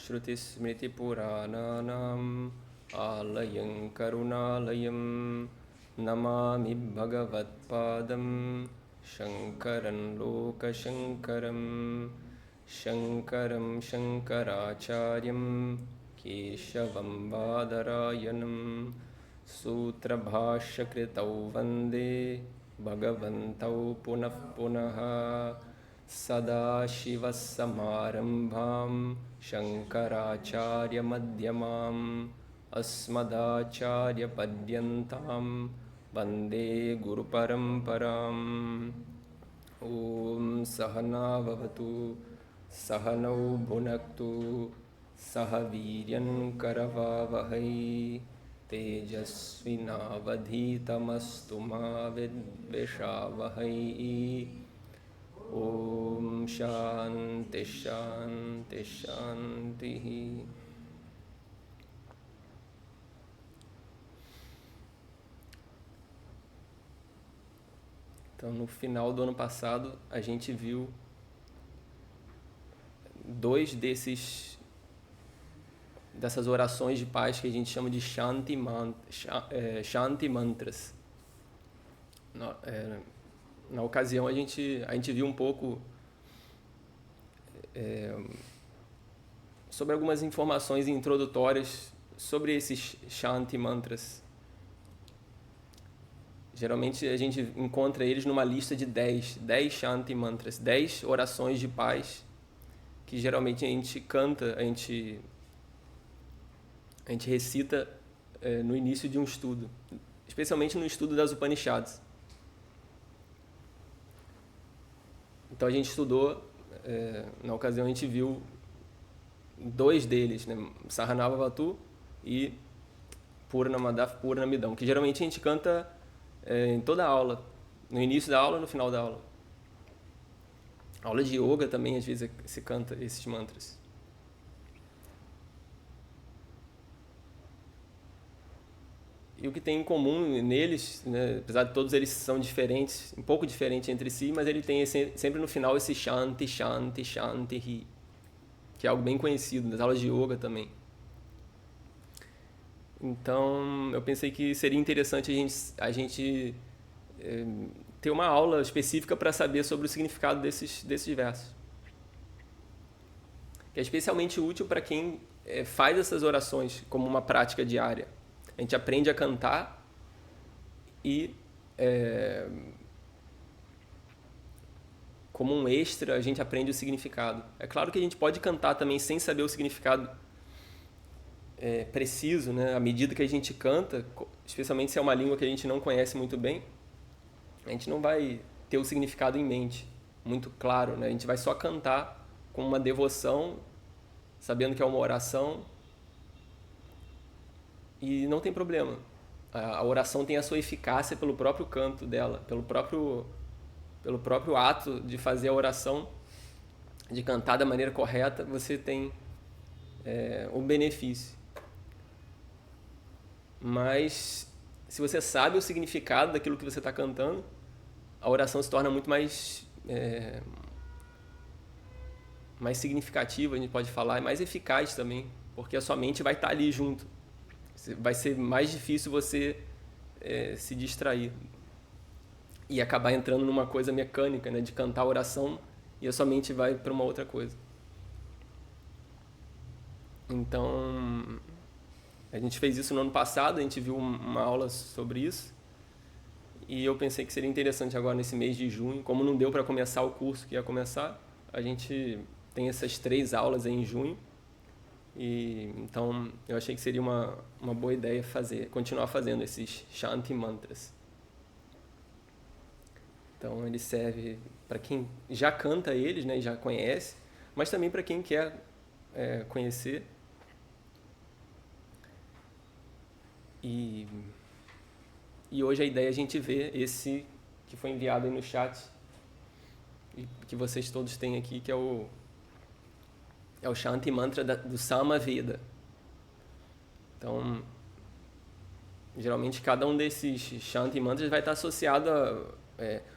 Shrutismritipurananam Alayam Karunalayam Namami Bhagavatpadam Shankaran Lokashankaram Shankaram Shankaracharyam Keshavam Badarayanam Sutrabhashakritau Vande Bhagavantau Punah Punaha Sadashivasamarambham Shankaracharya Madhyamam Asmadacharya Padyantam Vande Guru Paramparam. Om Sahana Vavatu Sahanau Bhunaktu Sahaviryan Karavavahai Tejasvinavadhitamastu ma vidvishavahai. Om Shanti Shanti Shanti. Então, no final do ano passado, a gente viu dois dessas orações de paz que a gente chama de Shanti Mantras. Na ocasião, a gente viu um pouco sobre algumas informações introdutórias sobre esses Shanti Mantras. Geralmente, a gente encontra eles numa lista de 10 Shanti Mantras, 10 orações de paz, que geralmente a gente canta, a gente recita no início de um estudo, especialmente no estudo das Upanishads. Então a gente estudou, na ocasião a gente viu dois deles, né? Sahanavavatu e Purnamadav Purnamidam, que geralmente a gente canta em toda a aula, no início da aula e no final da aula. A aula de yoga também às vezes se canta esses mantras. E o que tem em comum neles, né, apesar de todos eles são diferentes, um pouco diferentes entre si, mas ele tem sempre no final esse Shanti, Shanti, Shanti, Hi, que é algo bem conhecido nas aulas de yoga também. Então, eu pensei que seria interessante a gente ter uma aula específica para saber sobre o significado desses versos. Que é especialmente útil para quem faz essas orações como uma prática diária. A gente aprende a cantar e, como um extra, a gente aprende o significado. É claro que a gente pode cantar também sem saber o significado preciso, né? À medida que a gente canta, especialmente se é uma língua que a gente não conhece muito bem, a gente não vai ter o significado em mente, muito claro, né? A gente vai só cantar com uma devoção, sabendo que é uma oração, e não tem problema. A oração tem a sua eficácia pelo próprio canto dela, pelo próprio ato de fazer a oração, de cantar da maneira correta, você tem o benefício. Mas, se você sabe o significado daquilo que você está cantando, a oração se torna muito mais significativa, a gente pode falar, e mais eficaz também, porque a sua mente vai estar ali junto. Vai ser mais difícil você se distrair e acabar entrando numa coisa mecânica, né, de cantar a oração e a sua mente vai para uma outra coisa. Então, a gente fez isso no ano passado, a gente viu uma aula sobre isso e eu pensei que seria interessante agora nesse mês de junho, como não deu para começar o curso que ia começar, a gente tem essas 3 aulas aí em junho. E então eu achei que seria uma boa ideia continuar fazendo esses Shanti Mantras. Então ele serve para quem já canta eles, né, já conhece, mas também para quem quer conhecer. E hoje a ideia é a gente ver esse que foi enviado aí no chat e que vocês todos têm aqui, que é o Shanti Mantra do Samaveda. Então, geralmente cada um desses Shanti Mantras vai estar associado a...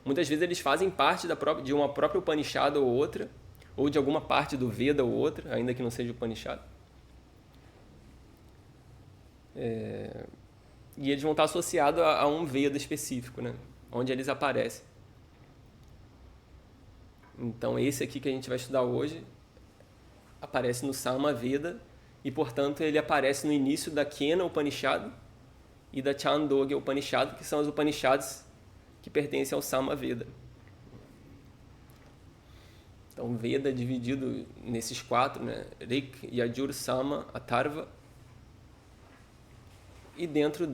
muitas vezes eles fazem parte de uma própria Upanishad ou outra, ou de alguma parte do Veda ou outra, ainda que não seja Upanishad. E eles vão estar associados a um Veda específico, né? Onde eles aparecem. Então, esse aqui que a gente vai estudar hoje aparece no Sama Veda e, portanto, ele aparece no início da Kena Upanishad e da Chandogya Upanishad, que são as Upanishads que pertencem ao Sama Veda. Então, Veda é dividido nesses 4, né? Rik, Yajur, Sama, Atharva. E dentro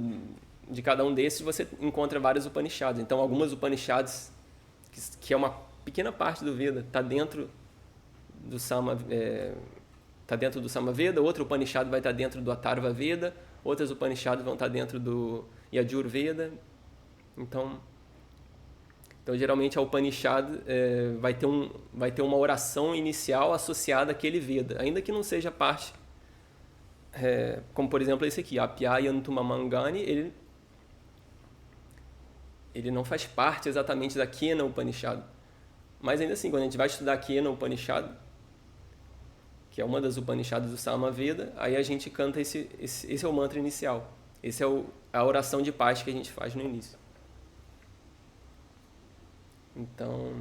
de cada um desses você encontra várias Upanishads. Então, algumas Upanishads, que é uma pequena parte do Veda, está dentro do Sama, Veda, outra Upanishad vai estar dentro do Atharva Veda, outras Upanishads vão estar dentro do Yajur Veda. Então geralmente a Upanishad vai ter uma oração inicial associada àquele Veda, ainda que não seja parte, como por exemplo esse aqui, Apyayantu Mamangani, ele não faz parte exatamente da Kena Upanishad. Mas ainda assim, quando a gente vai estudar Kena Upanishad, que é uma das Upanishads do Sama Veda, aí a gente canta esse é o mantra inicial. Esse é a oração de paz que a gente faz no início. Então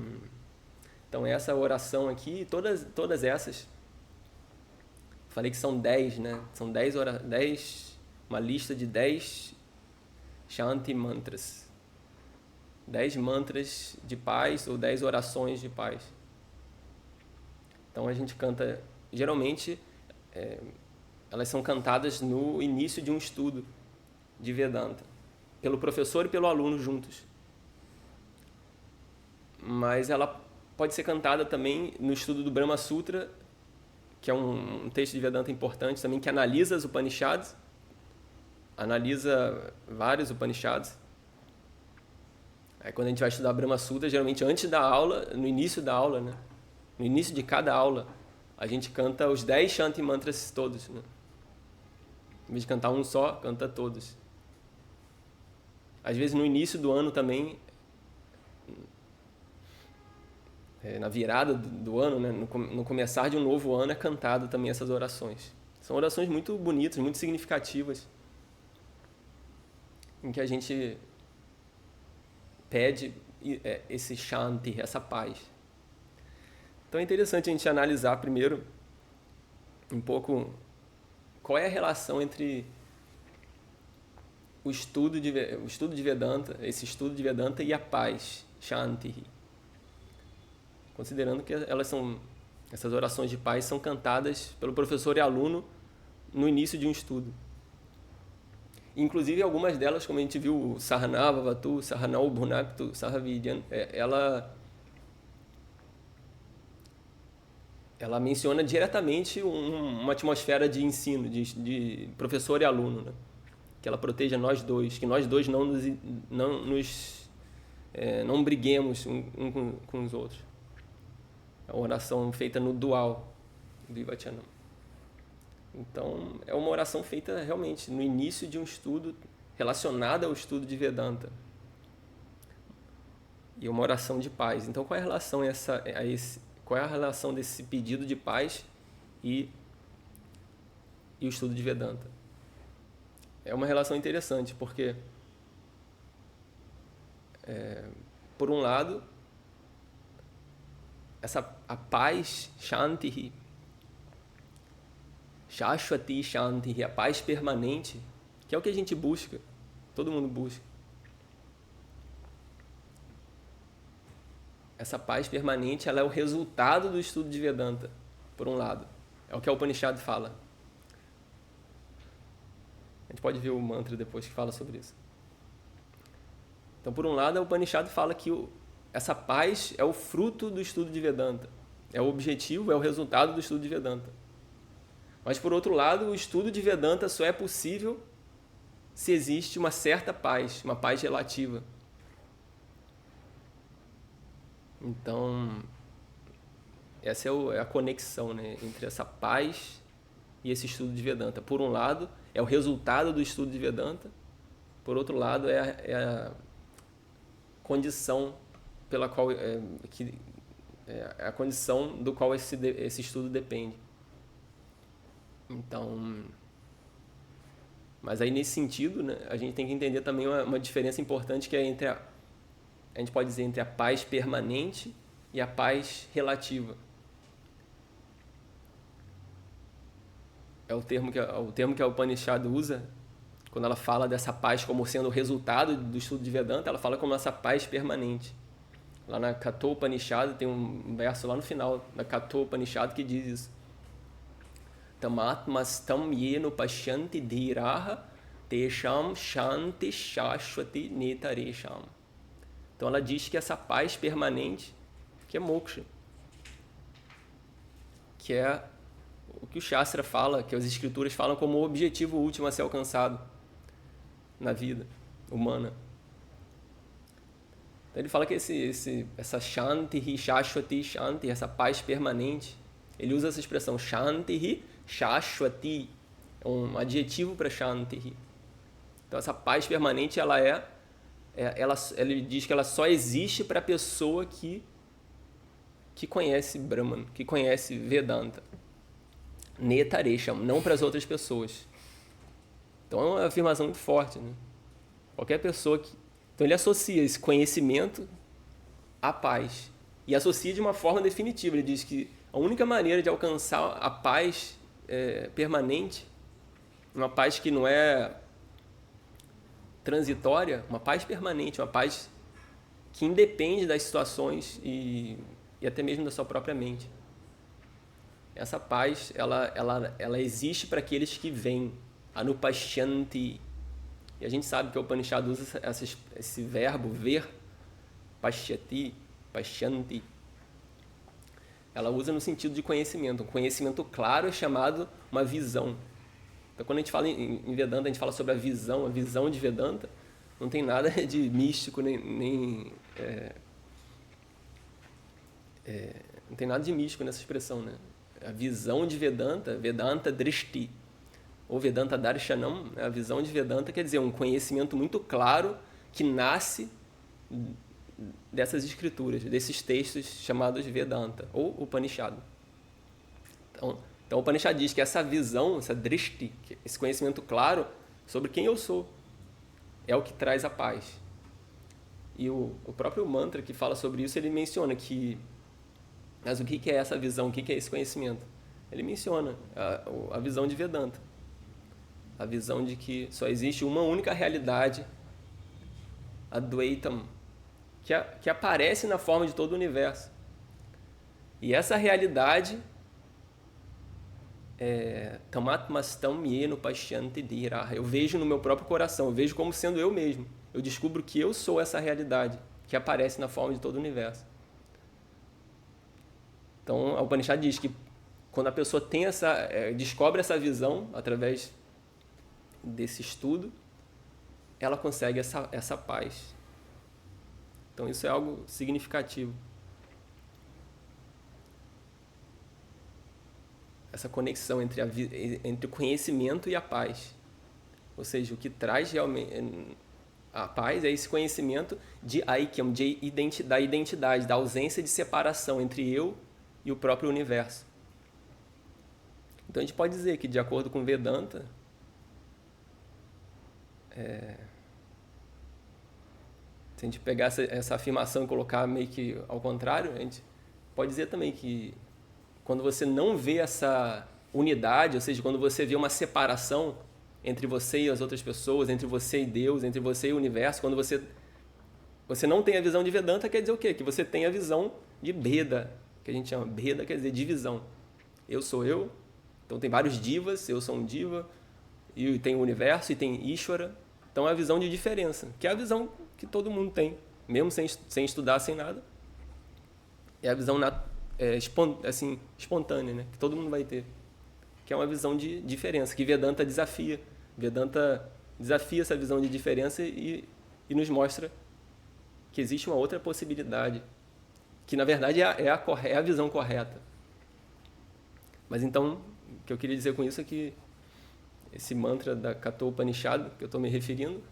essa oração aqui, todas essas, falei que são 10, né? São 10, uma lista de 10 Shanti mantras. 10 mantras de paz ou 10 orações de paz. Então a gente canta, geralmente, elas são cantadas no início de um estudo de Vedanta, pelo professor e pelo aluno juntos. Mas ela pode ser cantada também no estudo do Brahma Sutra, que é um texto de Vedanta importante também, que analisa as Upanishads, analisa vários Upanishads. Aí quando a gente vai estudar Brahma Sutra, geralmente antes da aula, no início da aula, né? No início de cada aula, a gente canta os 10 Shanti Mantras todos, né? Em vez de cantar um só, canta todos. Às vezes no início do ano também, na virada do ano, né? No começar de um novo ano, é cantado também essas orações. São orações muito bonitas, muito significativas, em que a gente pede esse Shanti, essa paz. Então é interessante a gente analisar primeiro um pouco qual é a relação entre o estudo de Vedanta, esse estudo de Vedanta e a paz, Shanti. Considerando que essas orações de paz são cantadas pelo professor e aluno no início de um estudo. Inclusive, algumas delas, como a gente viu, Sahanava Vatu, Sahanau Bhunaktu, Sahavidyan, ela menciona diretamente uma atmosfera de ensino, de professor e aluno, né? Que ela proteja nós dois, que nós dois não briguemos com os outros. É uma oração feita no dual, Vivachanam. Então, é uma oração feita realmente no início de um estudo relacionado ao estudo de Vedanta. E uma oração de paz. Então, qual é a relação qual é a relação desse pedido de paz e o estudo de Vedanta? É uma relação interessante, porque, por um lado, a paz, Shanti, Shashwati Shanti, a paz permanente, que é o que a gente busca, todo mundo busca. Essa paz permanente, ela é o resultado do estudo de Vedanta, por um lado. É o que a Upanishad fala. A gente pode ver o mantra depois que fala sobre isso. Então, por um lado, a Upanishad fala que essa paz é o fruto do estudo de Vedanta. É o objetivo, é o resultado do estudo de Vedanta. Mas, por outro lado, o estudo de Vedanta só é possível se existe uma certa paz, uma paz relativa. Então, essa é a conexão, né, entre essa paz e esse estudo de Vedanta. Por um lado, é o resultado do estudo de Vedanta. Por outro lado, é a condição pela qual a condição do qual esse estudo depende. Então, Mas aí, nesse sentido, né, a gente tem que entender também uma diferença importante que é entre a gente pode dizer entre a paz permanente e a paz relativa. É o termo que a Upanishad usa quando ela fala dessa paz como sendo o resultado do estudo de Vedanta. Ela fala como essa paz permanente. Lá na Kathopanishad tem um verso lá no final da Kathopanishad que diz isso. Tamatmastam yeno pashyanti dhiraha tesham shanti shashvati netaresham. Então ela diz que essa paz permanente, que é moksha, que é o que o Shastra fala, que as escrituras falam como o objetivo último a ser alcançado na vida humana. Então ele fala que essa Shanti, Shashvati, Shanti, essa paz permanente, ele usa essa expressão Shanti, Shashvati, é um adjetivo para Shanti. Então essa paz permanente, ele diz que ela só existe para a pessoa que conhece Brahman, que conhece Vedanta. Netaresham, não para as outras pessoas. Então é uma afirmação muito forte, né? Qualquer pessoa que... Então ele associa esse conhecimento à paz. E associa de uma forma definitiva. Ele diz que a única maneira de alcançar a paz permanente, uma paz que não é transitória, uma paz permanente, uma paz que independe das situações e até mesmo da sua própria mente. Essa paz, ela existe para aqueles que veem, anupashyanti. E a gente sabe que o Upanishad usa esse verbo ver, pashyati, pashyanti. Ela usa no sentido de conhecimento. Um conhecimento claro é chamado uma visão. Então, quando a gente fala em Vedanta, a gente fala sobre a visão de Vedanta, não tem nada de místico, não tem nada de místico nessa expressão, né? A visão de Vedanta, Vedanta Drishti, ou Vedanta Darshanam, a visão de Vedanta quer dizer um conhecimento muito claro que nasce dessas escrituras, desses textos chamados Vedanta, ou Upanishad. Então o Upanishad diz que essa visão, essa Drishti, esse conhecimento claro sobre quem eu sou, é o que traz a paz. E o próprio mantra que fala sobre isso, ele menciona que... Mas o que é essa visão? O que é esse conhecimento? Ele menciona a visão de Vedanta. A visão de que só existe uma única realidade, Advaitam, que aparece na forma de todo o universo. E essa realidade Tamatmastam yeno pashyanti dhiraha. Eu vejo no meu próprio coração, eu vejo como sendo eu mesmo. Eu descubro que eu sou essa realidade que aparece na forma de todo o universo. Então, a Upanishad diz que quando a pessoa tem descobre essa visão através desse estudo, ela consegue essa paz. Então, isso é algo significativo. Essa conexão entre o conhecimento e a paz. Ou seja, o que traz realmente a paz é esse conhecimento de aikyam, da identidade, da ausência de separação entre eu e o próprio universo. Então a gente pode dizer que, de acordo com Vedanta, se a gente pegar essa afirmação e colocar meio que ao contrário, a gente pode dizer também que quando você não vê essa unidade, ou seja, quando você vê uma separação entre você e as outras pessoas, entre você e Deus, entre você e o universo, quando você não tem a visão de Vedanta, quer dizer o quê? Que você tem a visão de Bheda, que a gente chama Bheda, quer dizer divisão. Eu sou eu, então tem vários divas, eu sou um diva, e tem o universo, e tem Ishvara. Então é a visão de diferença, que é a visão que todo mundo tem, mesmo sem estudar, sem nada. É a visão espontânea, né? Que todo mundo vai ter. Que é uma visão de diferença, que Vedanta desafia. Vedanta desafia essa visão de diferença e nos mostra que existe uma outra possibilidade, que na verdade é a visão correta. Mas então, o que eu queria dizer com isso é que esse mantra da Kathopanishad, que eu estou me referindo,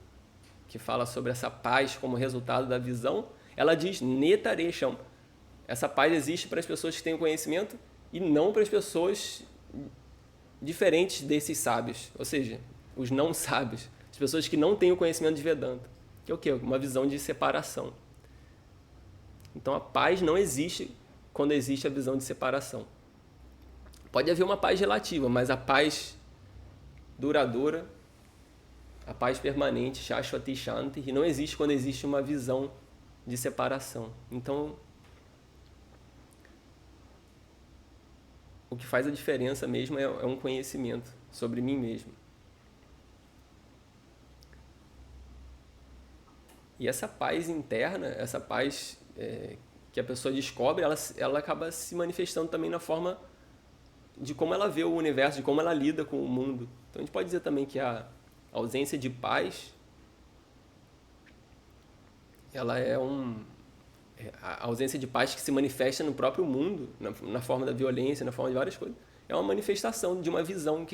que fala sobre essa paz como resultado da visão, ela diz Netaresham. Essa paz existe para as pessoas que têm o conhecimento e não para as pessoas diferentes desses sábios. Ou seja, os não sábios, as pessoas que não têm o conhecimento de Vedanta, que é o quê? Uma visão de separação. Então a paz não existe quando existe a visão de separação. Pode haver uma paz relativa, mas a paz duradoura, a paz permanente, Shashwati Shanti, não existe quando existe uma visão de separação. Então, o que faz a diferença mesmo é um conhecimento sobre mim mesmo. E essa paz interna, essa paz que a pessoa descobre, ela acaba se manifestando também na forma de como ela vê o universo, de como ela lida com o mundo. Então a gente pode dizer também que a ausência de paz, ela é a ausência de paz que se manifesta no próprio mundo, na forma da violência, na forma de várias coisas, é uma manifestação de uma visão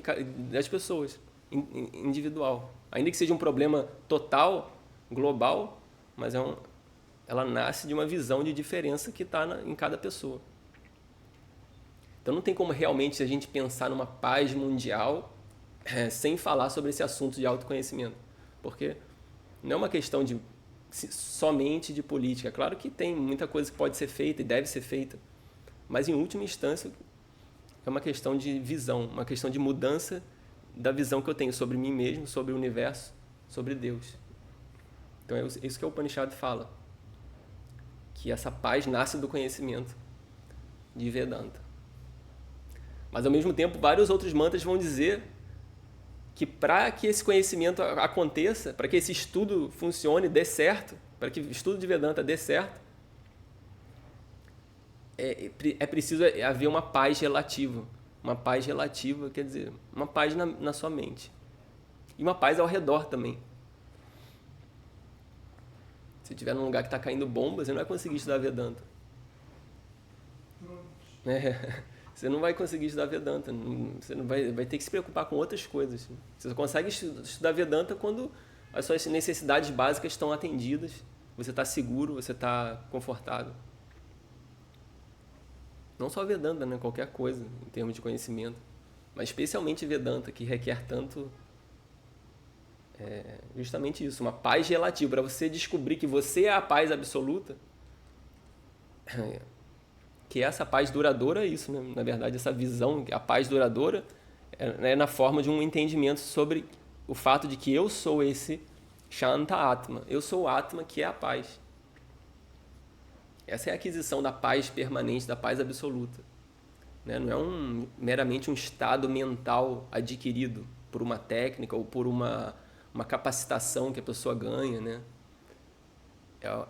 das pessoas, individual. Ainda que seja um problema total, global, mas ela nasce de uma visão de diferença que está em cada pessoa. Então não tem como realmente a gente pensar numa paz mundial sem falar sobre esse assunto de autoconhecimento. Porque não é uma questão somente de política. Claro que tem muita coisa que pode ser feita e deve ser feita, mas em última instância é uma questão de visão, uma questão de mudança da visão que eu tenho sobre mim mesmo, sobre o universo, sobre Deus. Então é isso que o Upanishad fala, que essa paz nasce do conhecimento de Vedanta. Mas ao mesmo tempo vários outros mantras vão dizer que para que esse conhecimento aconteça, para que esse estudo funcione, dê certo, para que o estudo de Vedanta dê certo, é preciso haver uma paz relativa. Uma paz relativa quer dizer uma paz na sua mente. E uma paz ao redor também. Se estiver num lugar que está caindo bombas, você não vai conseguir estudar Vedanta. Você não vai conseguir estudar Vedanta. Você não vai ter que se preocupar com outras coisas. Você só consegue estudar Vedanta quando as suas necessidades básicas estão atendidas, você está seguro, você está confortável. Não só Vedanta, né? Qualquer coisa em termos de conhecimento. Mas especialmente Vedanta, que requer tanto justamente isso, uma paz relativa. Para você descobrir que você é a paz absoluta, que essa paz duradoura é isso, né? Na verdade, essa visão, a paz duradoura é na forma de um entendimento sobre o fato de que eu sou esse Shanta Atma. Eu sou o Atma que é a paz. Essa é a aquisição da paz permanente, da paz absoluta. Né? Não é meramente um estado mental adquirido por uma técnica ou por uma capacitação que a pessoa ganha. Né?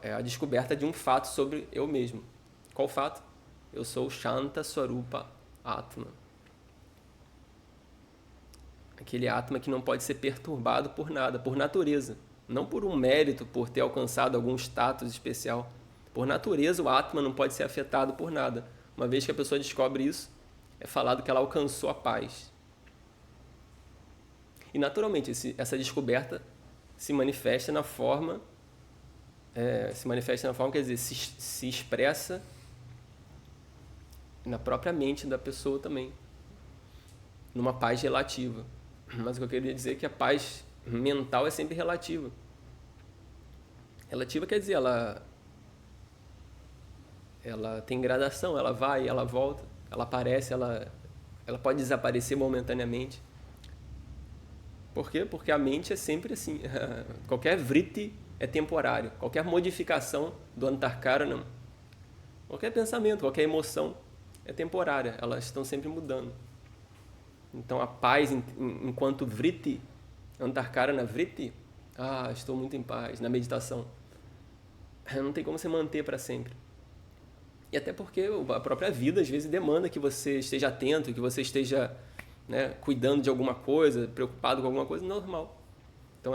É a descoberta de um fato sobre eu mesmo. Qual fato? Eu sou Shanta Swarupa Atma. Aquele Atma que não pode ser perturbado por nada, por natureza. Não por um mérito, por ter alcançado algum status especial. Por natureza, o Atma não pode ser afetado por nada. Uma vez que a pessoa descobre isso, é falado que ela alcançou a paz. E, naturalmente, essa descoberta se manifesta na forma... quer dizer, se expressa na própria mente da pessoa também. Numa paz relativa. Mas o que eu queria dizer é que a paz mental é sempre relativa. Relativa quer dizer, ela tem gradação, ela vai, ela volta, ela aparece, ela pode desaparecer momentaneamente. Por quê? Porque a mente é sempre assim. Qualquer vritti é temporário. Qualquer modificação do antarkarana, qualquer pensamento, qualquer emoção é temporária. Elas estão sempre mudando. Então a paz enquanto vritti, antarkarana vritti, estou muito em paz na meditação. Não tem como você manter para sempre. E até porque a própria vida, às vezes, demanda que você esteja atento, que você esteja, né, cuidando de alguma coisa, preocupado com alguma coisa, normal. Então,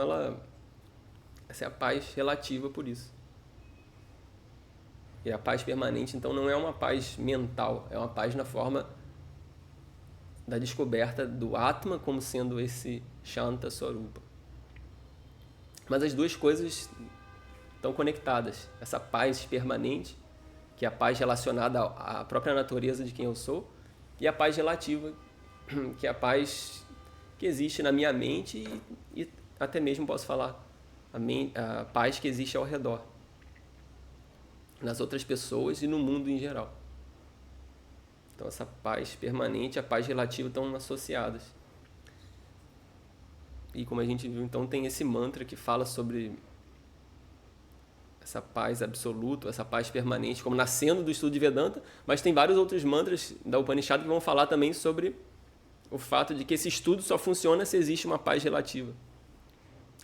essa é a paz relativa por isso. E a paz permanente, então, não é uma paz mental, é uma paz na forma da descoberta do Atma como sendo esse Shanta Swarupa. Mas as duas coisas estão conectadas. Essa paz permanente, que é a paz relacionada à própria natureza de quem eu sou, e a paz relativa, que é a paz que existe na minha mente e até mesmo posso falar a paz que existe ao redor, nas outras pessoas e no mundo em geral. Então essa paz permanente e a paz relativa estão associadas. E como a gente viu, então tem esse mantra que fala sobre essa paz absoluta, essa paz permanente, como nascendo do estudo de Vedanta, mas tem vários outros mantras da Upanishad que vão falar também sobre o fato de que esse estudo só funciona se existe uma paz relativa.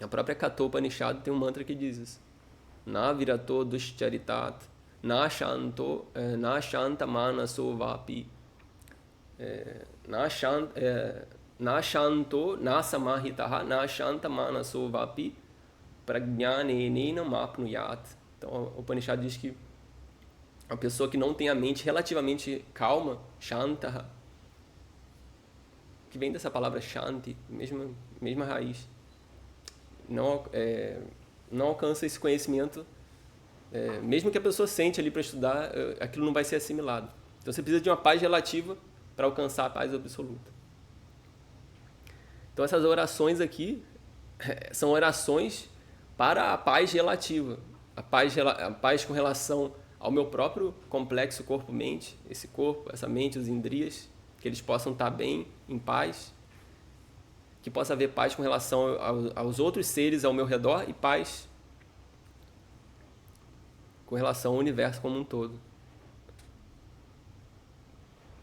A própria Katha Upanishad tem um mantra que diz isso. Na virato duscharitat, na shanta manaso vapi, na shanto na samahitaha, na shanta manaso vapi, prajnanenena mapnuyat. Então, o Upanishad diz que a pessoa que não tem a mente relativamente calma, shantaha, que vem dessa palavra shanti, mesma raiz, não alcança esse conhecimento, mesmo que a pessoa sente ali para estudar, aquilo não vai ser assimilado. Então, você precisa de uma paz relativa para alcançar a paz absoluta. Então, essas orações aqui são orações para a paz relativa, a paz com relação ao meu próprio complexo corpo-mente, esse corpo, essa mente, os indriyas, que eles possam estar bem, em paz, que possa haver paz com relação aos outros seres ao meu redor e paz com relação ao universo como um todo.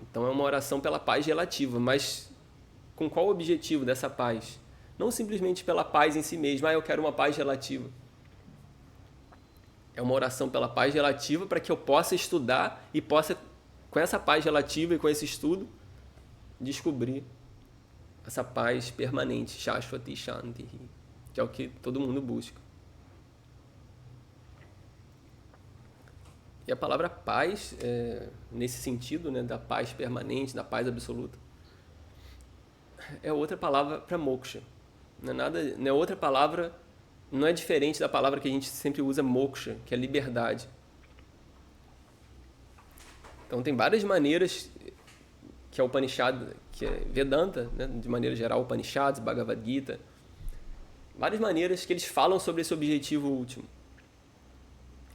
Então é uma oração pela paz relativa, mas com qual o objetivo dessa paz? Não simplesmente pela paz em si mesma, eu quero uma paz relativa. É uma oração pela paz relativa para que eu possa estudar e possa, com essa paz relativa e com esse estudo, descobrir essa paz permanente, Shashvati Shanti, que é o que todo mundo busca. E a palavra paz, nesse sentido, né, da paz permanente, da paz absoluta, é outra palavra para moksha. Não é outra palavra, não é diferente da palavra que a gente sempre usa, moksha, que é liberdade. Então tem várias maneiras que é Upanishad, que é Vedanta, né, de maneira geral, Upanishads, Bhagavad Gita, várias maneiras que eles falam sobre esse objetivo último.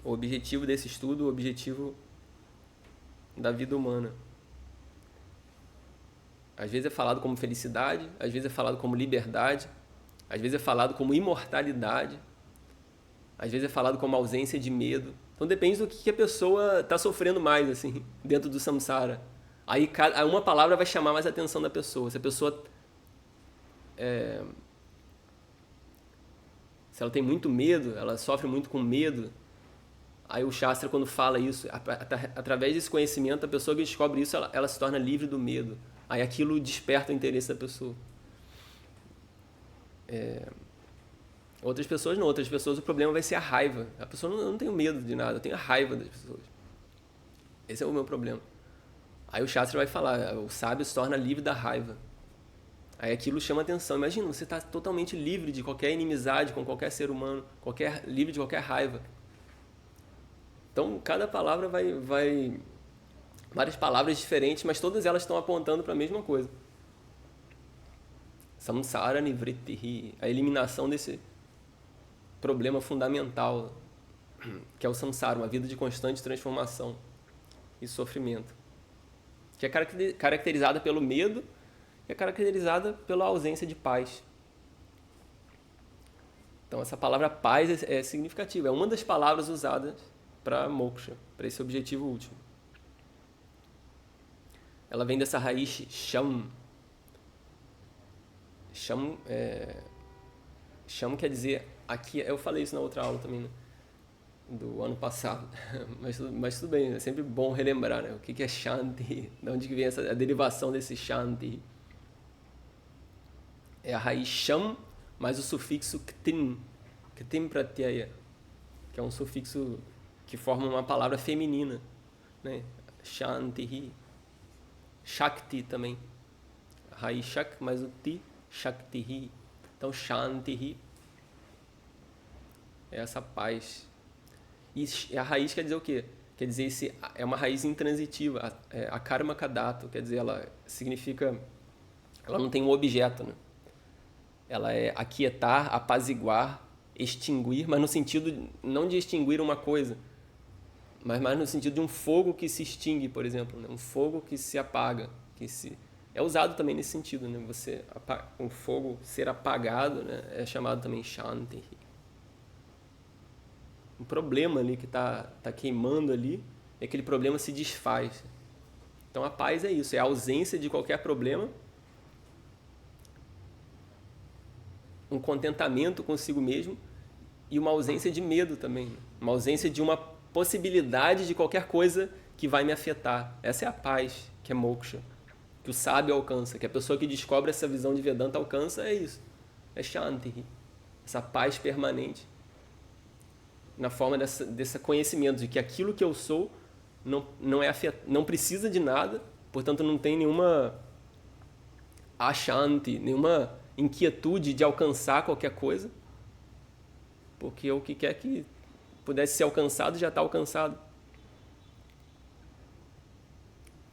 O objetivo desse estudo, o objetivo da vida humana. Às vezes é falado como felicidade, às vezes é falado como liberdade, às vezes é falado como imortalidade, às vezes é falado como ausência de medo. Então depende do que a pessoa está sofrendo mais, assim, dentro do samsara. Aí uma palavra vai chamar mais a atenção da pessoa. Se a pessoa se ela tem muito medo, ela sofre muito com medo, aí o Shastra, quando fala isso, através desse conhecimento, a pessoa que descobre isso, ela se torna livre do medo. Aí aquilo desperta o interesse da pessoa. Outras pessoas não. Outras pessoas o problema vai ser a raiva. A pessoa não tem medo de nada, eu tenho a raiva das pessoas. Esse é o meu problema. Aí o Shastra vai falar, o sábio se torna livre da raiva. Aí aquilo chama atenção. Imagina, você está totalmente livre de qualquer inimizade com qualquer ser humano, livre de qualquer raiva. Então, cada palavra vai várias palavras diferentes, mas todas elas estão apontando para a mesma coisa. Samsara nivrittihi, a eliminação desse problema fundamental, que é o samsara, uma vida de constante transformação e sofrimento, que é caracterizada pelo medo e é caracterizada pela ausência de paz. Então, essa palavra paz é significativa, é uma das palavras usadas para moksha, para esse objetivo último. Ela vem dessa raiz sham. Sham quer dizer, aqui eu falei isso na outra aula também, né, do ano passado, mas tudo bem, é sempre bom relembrar, né, o que é shanti, de onde vem a derivação desse shanti. É a raiz sham mais o sufixo ktin pratyaya, que é um sufixo que forma uma palavra feminina, né, shanti. Shakti também. Raiz shak, mais o ti, shakti. Então, shanti é essa paz. E a raiz quer dizer o quê? Quer dizer, é uma raiz intransitiva. A karma kadato, quer dizer, ela significa... Ela não tem um objeto, né? ela é aquietar, apaziguar, extinguir, mas no sentido não de extinguir uma coisa, mas mais no sentido de um fogo que se extingue, por exemplo, né? Um fogo que se apaga, que se é usado também nesse sentido, né? Um fogo ser apagado, né? É chamado também Shanti. Um problema ali que tá queimando ali, e aquele problema se desfaz. Então a paz é isso, é a ausência de qualquer problema, um contentamento consigo mesmo e uma ausência de medo também, uma ausência de uma possibilidade de qualquer coisa que vai me afetar. Essa é a paz, que é moksha, que o sábio alcança, que a pessoa que descobre essa visão de Vedanta alcança, é isso, é Shanti, essa paz permanente, na forma desse conhecimento de que aquilo que eu sou não precisa de nada, portanto não tem nenhuma ashanti, nenhuma inquietude de alcançar qualquer coisa, porque o que quer que pudesse ser alcançado já está alcançado.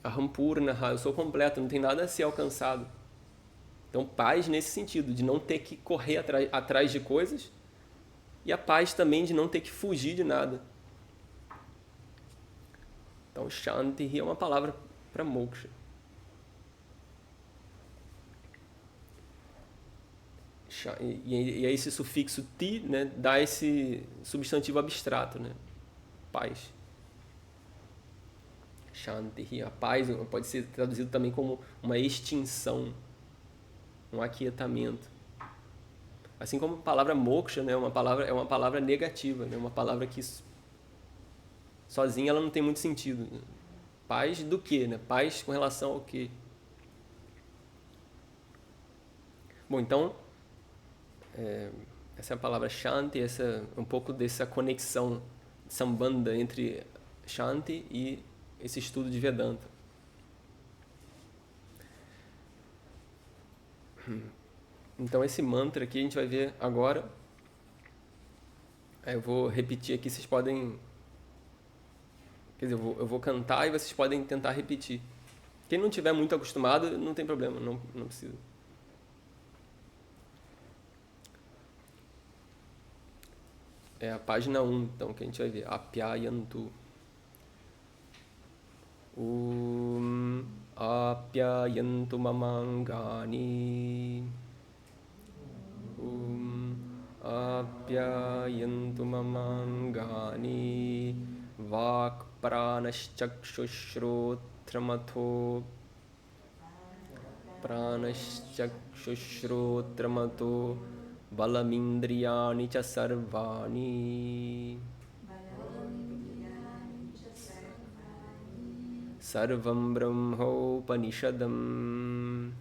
Ahampurna, eu sou completo, não tem nada a ser alcançado. Então paz nesse sentido, de não ter que correr atrás de coisas, e a paz também de não ter que fugir de nada. Então Shanti é uma palavra para moksha. E aí esse sufixo ti, né, dá esse substantivo abstrato, né? Paz. Shanti, a paz pode ser traduzido também como uma extinção, um aquietamento. Assim como a palavra moksha, né, é uma palavra negativa, né, uma palavra que sozinha ela não tem muito sentido. Paz do quê, né? Paz com relação ao quê? Bom, então essa é a palavra Shanti, um pouco dessa conexão, sambandha entre Shanti e esse estudo de Vedanta. Então esse mantra aqui a gente vai ver agora. Eu vou repetir aqui, vocês podem... Quer dizer, eu vou cantar e vocês podem tentar repetir. Quem não estiver muito acostumado, não tem problema, não precisa. É a página 1, então, que a gente vai ver. Apyayantu. Apyayantu mamangani. Apyayantu mamangani. Vak pranaschakshushrotramatho. Pranaschakshushrotramatho. Balamindriyani cha sarvani. Sarvam brahmopanishadam.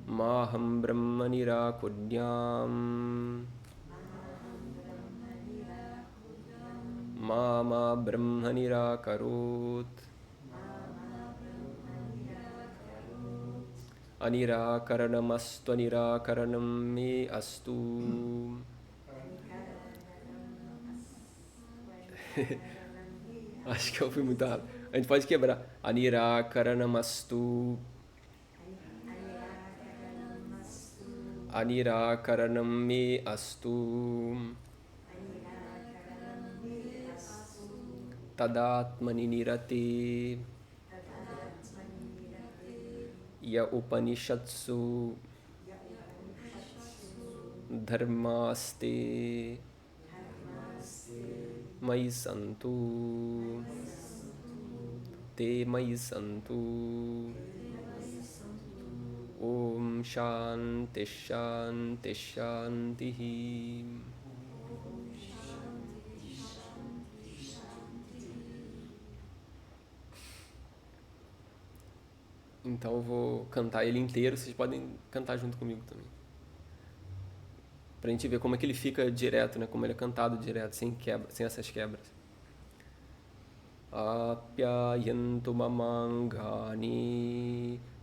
Maham brahma nirakudyam. Mama brahma nirakarot. Anirakaranamastu anirakaranam me astu. Acho que eu fui muito rápido. A gente pode quebrar. Anirakaranamastu. Anirakaranam me astu. Tadatmani nirate. Ya upanishatsu dharmaste mai santu te mai santu. Om shanti shanti shanti. Então eu vou cantar ele inteiro, vocês podem cantar junto comigo também. Pra gente ver como é que ele fica direto, né? Como ele é cantado direto, sem essas quebras. Apyayantu mamangani.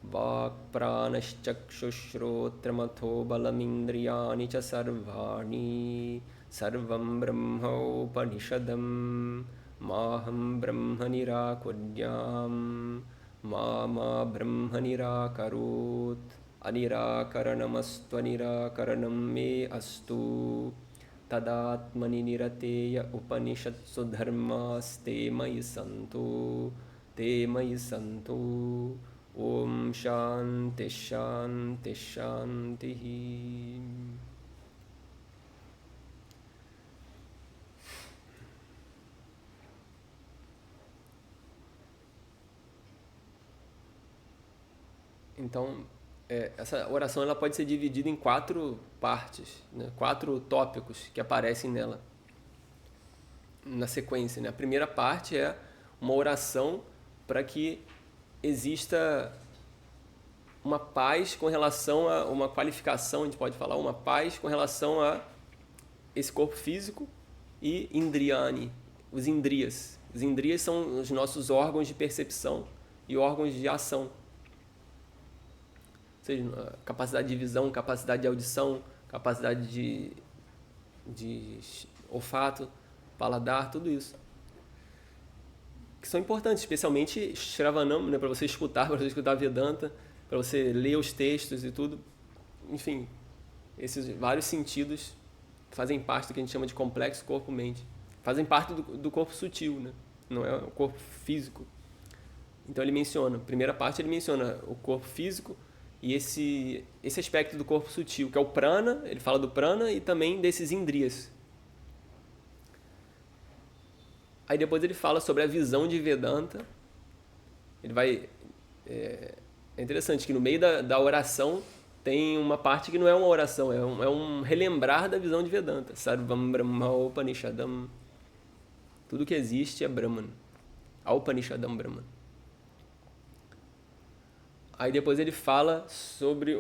Vak pranaschakshushrotramatho balamindriyani cha sarvani. Sarvam brahmopanishadam. Maham brahma nirakudyam. Mama Brahma Nirakarot Anirakaranamastvanirakaranam me astu Tadatmani nirateya upanishatsu dharmaste mayi santu te mayi santu Om Shanti Shanti Shanti. Então, essa oração ela pode ser dividida em 4 partes, né? 4 tópicos que aparecem nela na sequência, né? A primeira parte é uma oração para que exista uma paz com relação a uma qualificação, a gente pode falar, uma paz com relação a esse corpo físico e indriyani, os indriyas. Os indriyas são os nossos órgãos de percepção e órgãos de ação. Ou seja, capacidade de visão, capacidade de audição, capacidade de olfato, paladar, tudo isso. Que são importantes, especialmente Shravanam, né, para você escutar Vedanta, para você ler os textos e tudo. Enfim, esses vários sentidos fazem parte do que a gente chama de complexo corpo-mente. Fazem parte do corpo sutil, né? Não é o corpo físico. Então ele menciona, a primeira parte ele menciona o corpo físico e esse aspecto do corpo sutil, que é o prana, ele fala do prana e também desses indriyas. Aí depois ele fala sobre a visão de Vedanta. Ele vai... É interessante que no meio da oração tem uma parte que não é uma oração, é um relembrar da visão de Vedanta. Sarvam Brahma Upanishadam. Tudo que existe é Brahman. Upanishadam Brahman. Aí depois ele fala sobre...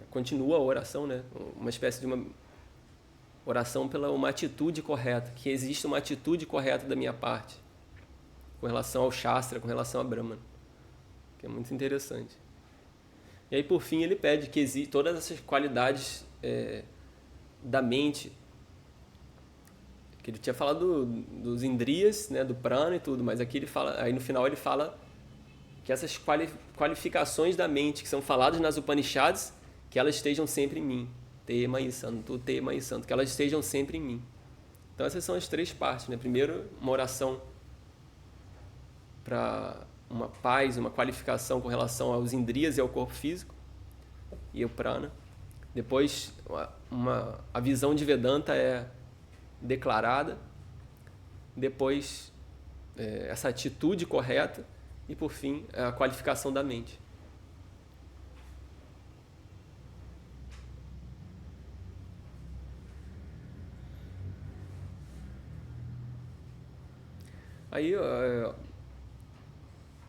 continua a oração, né? Uma espécie de uma oração pela uma atitude correta. Que existe uma atitude correta da minha parte. Com relação ao Shastra, com relação a Brahman. Que é muito interessante. E aí, por fim, ele pede que exista todas essas qualidades da mente, que ele tinha falado dos indriyas, né, do prana e tudo, mas aqui ele fala, aí no final ele fala que essas qualificações da mente que são faladas nas Upanishads, que elas estejam sempre em mim. Tema e santo, que elas estejam sempre em mim. Então essas são as 3 partes, né? Primeiro, uma oração para uma paz, uma qualificação com relação aos indriyas e ao corpo físico e ao prana. Depois, a visão de Vedanta é declarada. Depois, essa atitude correta. E, por fim, a qualificação da mente. Aí,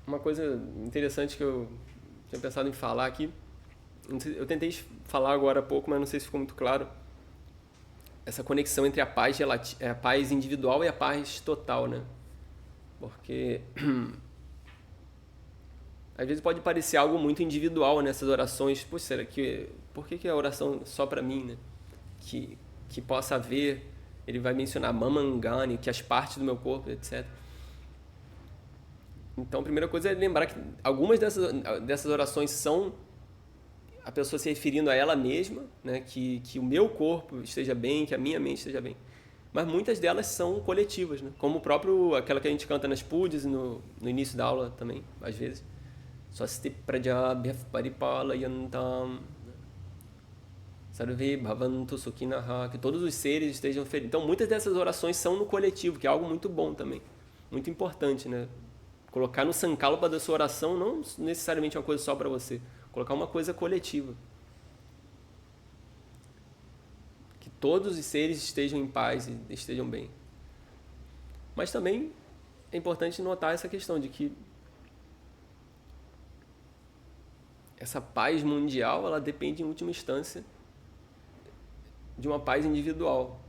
uma coisa interessante que eu tinha pensado em falar aqui, eu tentei falar agora há pouco, mas não sei se ficou muito claro, essa conexão entre a paz individual e a paz total, né? Porque às vezes pode parecer algo muito individual nessas orações. Poxa, por que a oração só para mim, né? Que possa haver, ele vai mencionar mamangani, que as partes do meu corpo, etc. Então, a primeira coisa é lembrar que algumas dessas orações são a pessoa se referindo a ela mesma, né? Que o meu corpo esteja bem, que a minha mente esteja bem. Mas muitas delas são coletivas, né? Como aquela que a gente canta nas pujas no início da aula também, às vezes. Swasti prajabhya paripalayantam sarve bhavantu sukhinaha, que todos os seres estejam felizes. Então, muitas dessas orações são no coletivo, que é algo muito bom também, muito importante, né? Colocar no sankalpa da sua oração não necessariamente uma coisa só para você, colocar uma coisa coletiva. Que todos os seres estejam em paz e estejam bem. Mas também é importante notar essa questão de que essa paz mundial, ela depende em última instância de uma paz individual.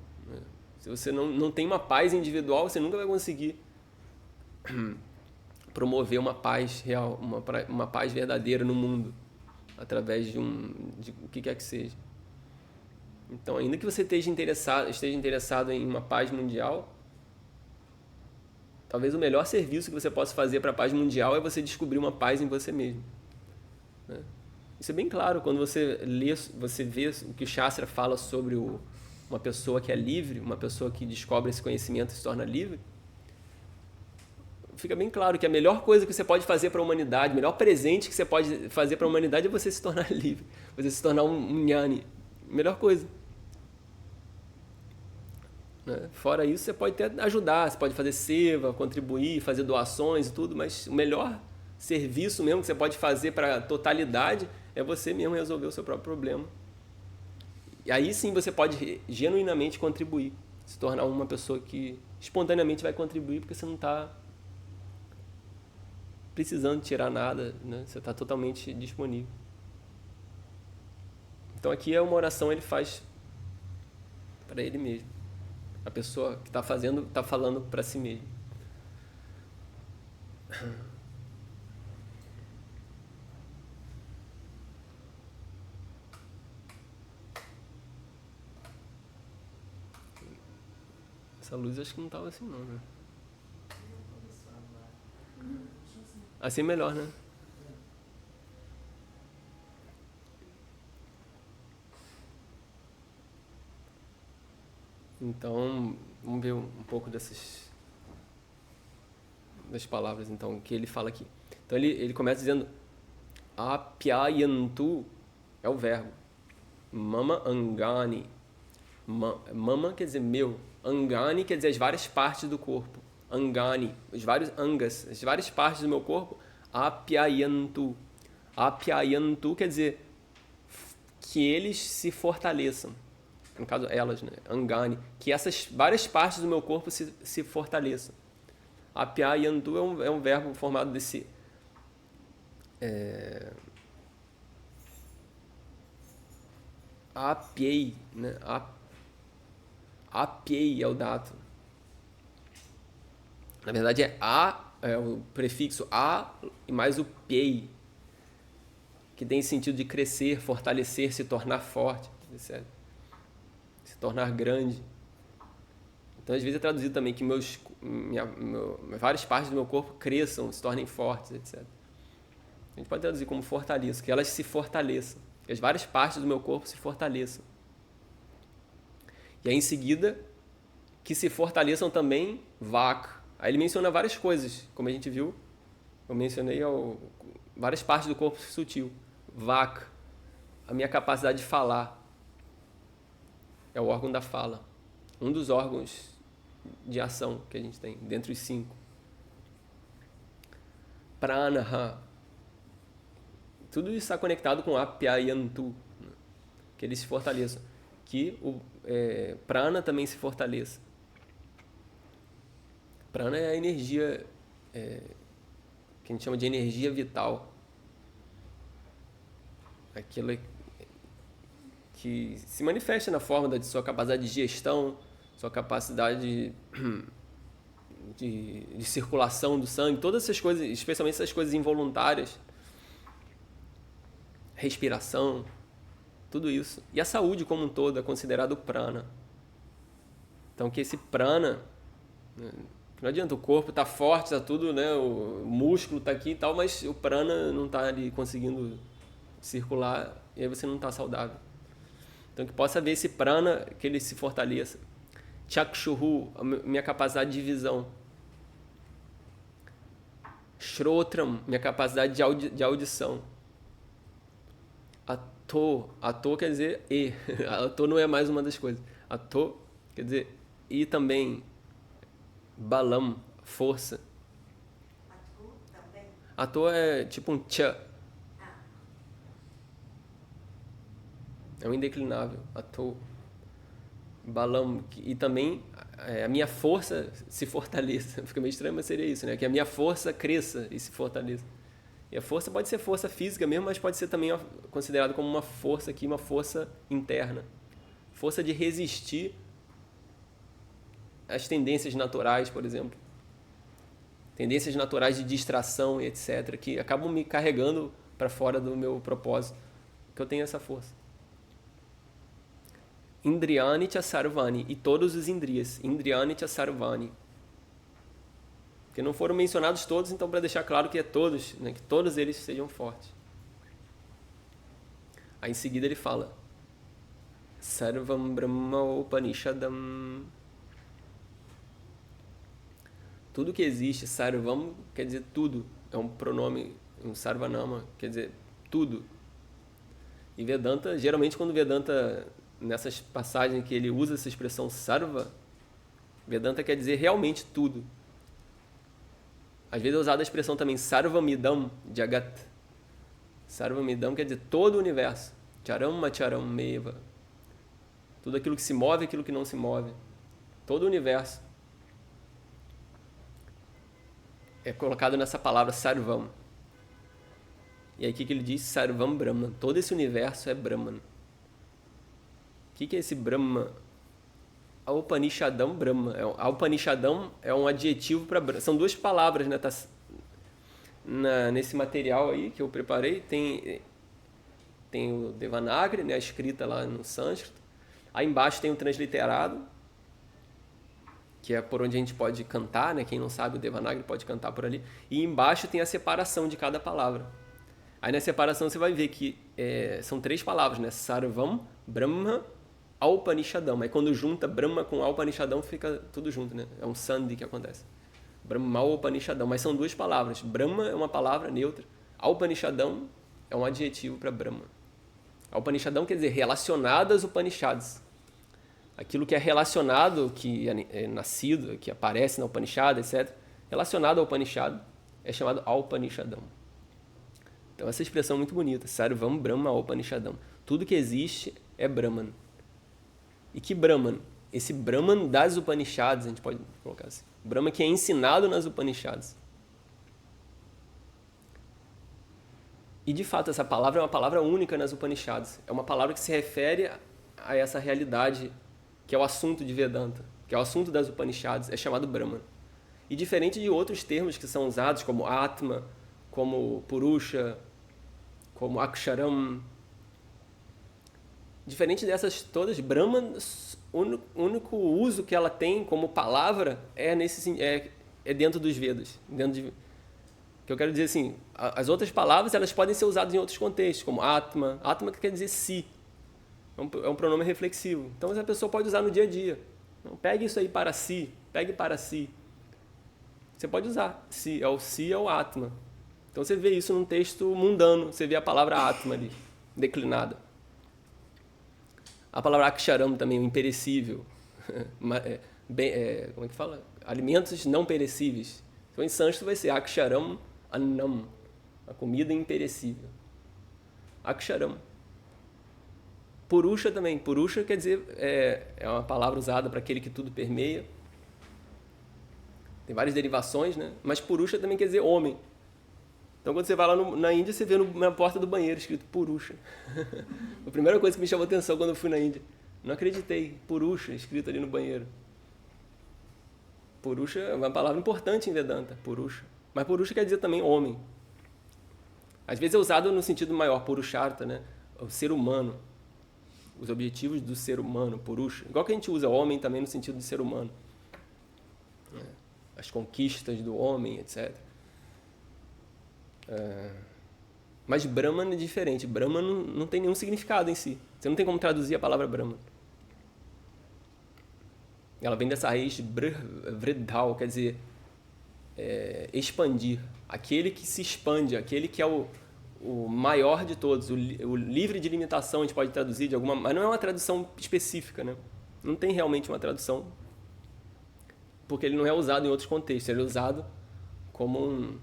Se você não tem uma paz individual, você nunca vai conseguir promover uma paz real, uma paz verdadeira no mundo, através de o que quer que seja. Então, ainda que você esteja interessado em uma paz mundial, talvez o melhor serviço que você possa fazer para a paz mundial é você descobrir uma paz em você mesmo. Né? Isso é bem claro quando você lê, você vê o que o Shastra fala sobre uma pessoa que é livre, uma pessoa que descobre esse conhecimento e se torna livre. Fica bem claro que a melhor coisa que você pode fazer para a humanidade, o melhor presente que você pode fazer para a humanidade é você se tornar livre, você se tornar um jnani. Melhor coisa. Né? Fora isso, você pode até ajudar, você pode fazer seva, contribuir, fazer doações e tudo, mas o melhor serviço mesmo que você pode fazer para a totalidade é você mesmo resolver o seu próprio problema. E aí sim você pode genuinamente contribuir, se tornar uma pessoa que espontaneamente vai contribuir, porque você não está precisando tirar nada, né? Você está totalmente disponível. Então aqui é uma oração, ele faz para ele mesmo. A pessoa que está fazendo, está falando para si mesmo. Essa luz acho que não estava assim não, né? Assim é melhor, né? Então, vamos ver um pouco das palavras então, que ele fala aqui. Então ele começa dizendo apyayantu é o verbo. Mama angani. Mama quer dizer meu. Angani quer dizer as várias partes do corpo. Angani, os vários angas, as várias partes do meu corpo. Apyayantu. Apyayantu quer dizer que eles se fortaleçam. No caso, elas, né? Angani. Que essas várias partes do meu corpo se fortaleçam. Apyayantu é um verbo formado desse... Apyei, né? Apyei é o dato. Na verdade é o prefixo a e mais o pyei, que tem sentido de crescer, fortalecer, se tornar forte, etc. Se tornar grande. Então às vezes é traduzido também que várias partes do meu corpo cresçam, se tornem fortes, etc. A gente pode traduzir como fortaleça, que elas se fortaleçam, que as várias partes do meu corpo se fortaleçam. E aí em seguida, que se fortaleçam também vak. Aí ele menciona várias coisas, como a gente viu, eu mencionei várias partes do corpo sutil. Vak, a minha capacidade de falar, é o órgão da fala, um dos órgãos de ação que a gente tem, dentre os 5. Pranaha, tudo isso está conectado com apyayantu, que eles se fortaleçam, que o prana também se fortaleça. Prana é a energia que a gente chama de energia vital. Aquilo que se manifesta na forma de sua capacidade de gestão, sua capacidade de circulação do sangue, todas essas coisas, especialmente essas coisas involuntárias, respiração, tudo isso. E a saúde como um todo é considerado prana. Então que esse prana... Não adianta, o corpo está forte, está tudo, né? O músculo está aqui e tal, mas o prana não está ali conseguindo circular e aí você não está saudável. Então que possa haver esse prana, que ele se fortaleça. Chakshuhu, a minha capacidade de visão. Shrotram, minha capacidade de audição. Ato quer dizer e. Ato não é mais uma das coisas. Ato quer dizer e também. Balam, força. Ato é tipo um tcha. É um indeclinável. Ato. Balam. E também a minha força se fortaleça. Fica meio estranho, mas seria isso, né? Que a minha força cresça e se fortaleça. E a força pode ser força física mesmo, mas pode ser também considerado como uma força aqui, uma força interna. Força de resistir às tendências naturais, por exemplo. Tendências naturais de distração e etc. Que acabam me carregando para fora do meu propósito. Que eu tenho essa força. Indriyani cha sarvani. E todos os indriyas. Indriyani cha sarvani. Porque não foram mencionados todos, então para deixar claro que é todos, né, que todos eles sejam fortes. Aí em seguida ele fala Sarvam Brahma Upanishadam. Tudo que existe, Sarvam quer dizer tudo. É um pronome, um Sarvanama, quer dizer tudo. E Vedanta, geralmente quando Vedanta, nessas passagens que ele usa essa expressão Sarva, Vedanta quer dizer realmente tudo. Às vezes é usada a expressão também Sarvamidam Jagat. Sarvamidam quer dizer todo o universo. Charam Acharam Meva. Tudo aquilo que se move, aquilo que não se move. Todo o universo é colocado nessa palavra Sarvam. E aí o que ele diz? Sarvam Brahman. Todo esse universo é Brahman. O que é esse Brahma? A Upanishadam Brahma. A Upanishadam é um adjetivo para Brahma. São duas palavras, né? Tá nesse material aí que eu preparei. Tem o Devanagari, né? A escrita lá no sânscrito. Aí embaixo tem o transliterado, que é por onde a gente pode cantar, né? Quem não sabe o Devanagari pode cantar por ali. E embaixo tem a separação de cada palavra. Aí na separação você vai ver que são três palavras, né? Sarvam, Brahma, Upanishadam. Aí quando junta Brahma com Upanishadam fica tudo junto, né? É um sandhi que acontece. Brahma Upanishadam. Mas são duas palavras. Brahma é uma palavra neutra. Upanishadam é um adjetivo para Brahma. Upanishadam quer dizer relacionado às Upanishads. Aquilo que é relacionado, que é nascido, que aparece na Upanishad, etc. Relacionado ao Upanishad é chamado Upanishadam. Então essa expressão é muito bonita. Sarvam Brahma Upanishadam. Tudo que existe é Brahman. E que Brahman? Esse Brahman das Upanishads, a gente pode colocar assim. Brahman que é ensinado nas Upanishads. E de fato essa palavra é uma palavra única nas Upanishads. É uma palavra que se refere a essa realidade que é o assunto de Vedanta, que é o assunto das Upanishads, é chamado Brahman. E diferente de outros termos que são usados como Atma, como Purusha, como Aksharam, diferente dessas todas, Brahman, o único uso que ela tem como palavra é dentro dos Vedas. Que eu quero dizer assim, as outras palavras elas podem ser usadas em outros contextos, como Atma. Atma que quer dizer si. É um pronome reflexivo. Então essa pessoa pode usar no dia a dia. Então, pegue isso aí para si, pegue para si. Você pode usar. Si é o Atma. Então você vê isso num texto mundano, você vê a palavra Atma ali, declinada. A palavra Aksharam também, o imperecível. Como é que fala? Alimentos não perecíveis. Então em sânscrito vai ser Aksharam Annam, a comida imperecível. Aksharam. Purusha também. Purusha quer dizer, é uma palavra usada para aquele que tudo permeia. Tem várias derivações, né? Mas Purusha também quer dizer homem. Então quando você vai lá na Índia, você vê na porta do banheiro escrito Purusha. A primeira coisa que me chamou a atenção quando eu fui na Índia. Não acreditei. Purusha, escrito ali no banheiro. Purusha é uma palavra importante em Vedanta, Purusha. Mas Purusha quer dizer também homem. Às vezes é usado no sentido maior, Purushartha, né? O ser humano. Os objetivos do ser humano, Purusha. Igual que a gente usa homem também no sentido de ser humano. As conquistas do homem, etc. Mas Brahman é diferente. Brahman não tem nenhum significado em si. Você não tem como traduzir a palavra Brahman. Ela vem dessa raiz vridhal, quer dizer, expandir. Aquele que se expande, aquele que é o maior de todos, o livre de limitação, a gente pode traduzir de alguma... Mas não é uma tradução específica, né? Não tem realmente uma tradução, porque ele não é usado em outros contextos. Ele é usado como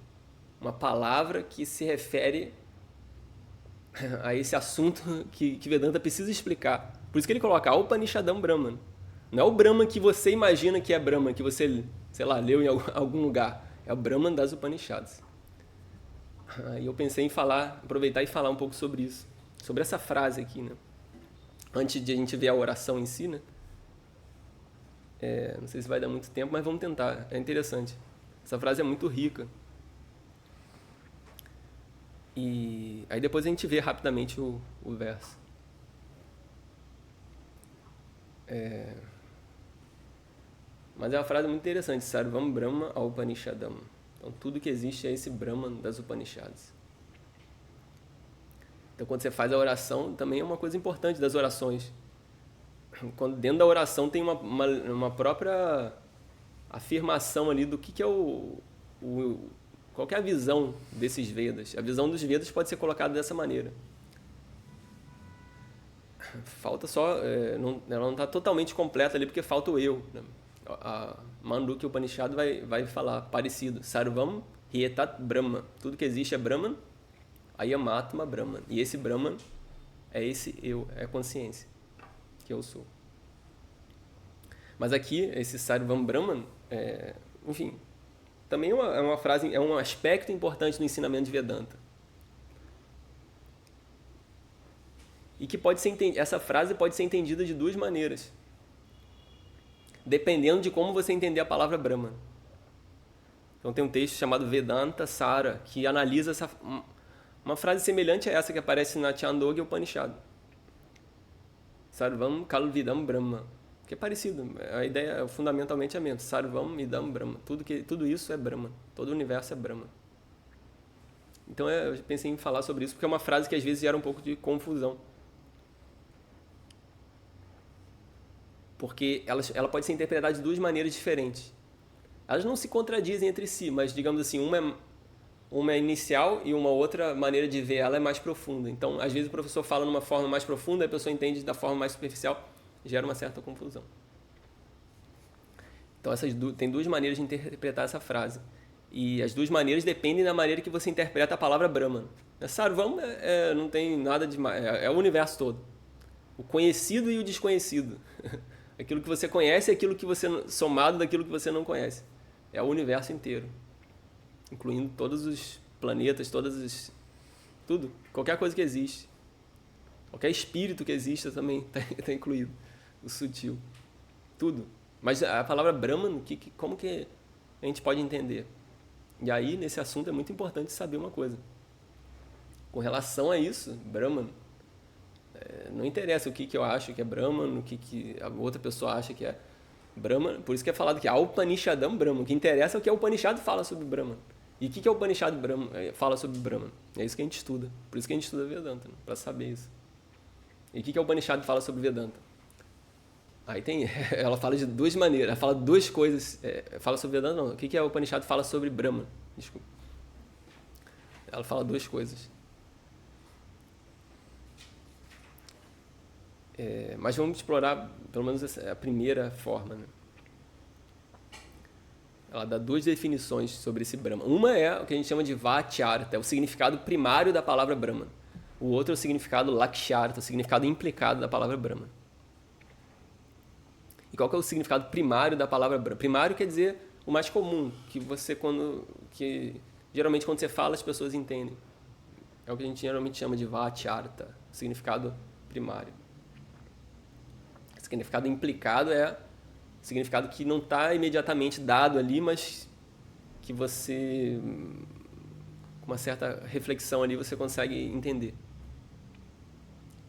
uma palavra que se refere a esse assunto que Vedanta precisa explicar. Por isso que ele coloca Upanishadam Brahman. Não é o Brahman que você imagina que é Brahman, que você, sei lá, leu em algum lugar. É o Brahman das Upanishads. Aí eu pensei em aproveitar e falar um pouco sobre isso. Sobre essa frase aqui, né? Antes de a gente ver a oração em si, né? Não sei se vai dar muito tempo, mas vamos tentar. É interessante. Essa frase é muito rica. E aí depois a gente vê rapidamente o verso. Mas é uma frase muito interessante. Sarvam Brahma Upanishadam. Então, tudo que existe é esse Brahman das Upanishads. Então, quando você faz a oração, também é uma coisa importante das orações. Quando dentro da oração tem uma própria afirmação ali do que é qual que é a visão desses Vedas. A visão dos Vedas pode ser colocada dessa maneira. Falta só... ela não está totalmente completa ali, porque falta o eu, né? A Mandukya Upanishad vai falar parecido. Sarvam Hietat Brahma. Tudo que existe é Brahman. Ayamatma Brahman. E esse Brahman é esse eu, é a consciência que eu sou. Mas aqui, esse Sarvam Brahman, enfim, também é uma frase, é um aspecto importante do ensinamento de Vedanta. E que essa frase pode ser entendida de duas maneiras, dependendo de como você entender a palavra Brahman. Então tem um texto chamado Vedanta Sara, que analisa uma frase semelhante a essa que aparece na Chandogya Upanishad. Sarvam Kalvidam Brahma. Que é parecido. A ideia fundamentalmente é a mesma. Sarvam Idam Brahma. Tudo isso é Brahma. Todo o universo é Brahma. Então eu pensei em falar sobre isso, porque é uma frase que às vezes gera um pouco de confusão. Porque ela pode ser interpretada de duas maneiras diferentes. Elas não se contradizem entre si, mas, digamos assim, uma é inicial e uma outra maneira de ver ela é mais profunda. Então, às vezes o professor fala numa forma mais profunda, a pessoa entende da forma mais superficial, gera uma certa confusão. Então, tem duas maneiras de interpretar essa frase. E as duas maneiras dependem da maneira que você interpreta a palavra Brahman. Sarvam não tem nada de mais, é o universo todo. O conhecido e o desconhecido. Aquilo que você conhece e aquilo que você somado daquilo que você não conhece. É o universo inteiro, incluindo todos os planetas, tudo, qualquer coisa que existe. Qualquer espírito que exista também está incluído. O sutil. Tudo. Mas a palavra Brahman, como que a gente pode entender? E aí, nesse assunto, é muito importante saber uma coisa. Com relação a isso, Brahman, não interessa o que eu acho que é Brahman, o que a outra pessoa acha que é Brahman. Por isso que é falado que há Upanishadam Brahman. O que interessa é o que a Upanishad fala sobre Brahman. E o que a Upanishad fala sobre Brahman? É isso que a gente estuda. Por isso que a gente estuda Vedanta, né? Para saber isso. E o que a Upanishad fala sobre Vedanta? Aí ela fala de duas maneiras. Ela fala duas coisas. Fala sobre Vedanta, não. O que a Upanishad fala sobre Brahman? Desculpa. Ela fala duas coisas. Mas vamos explorar, pelo menos, a primeira forma, né? Ela dá duas definições sobre esse Brahman. Uma é o que a gente chama de Vachyartha, é o significado primário da palavra Brahman. O outro é o significado Lakshyartha, o significado implicado da palavra Brahman. E qual que é o significado primário da palavra Brahman? Primário quer dizer o mais comum, que geralmente quando você fala as pessoas entendem. É o que a gente geralmente chama de Vachyartha, significado primário. O significado implicado é o significado que não está imediatamente dado ali, mas que você, com uma certa reflexão ali, você consegue entender.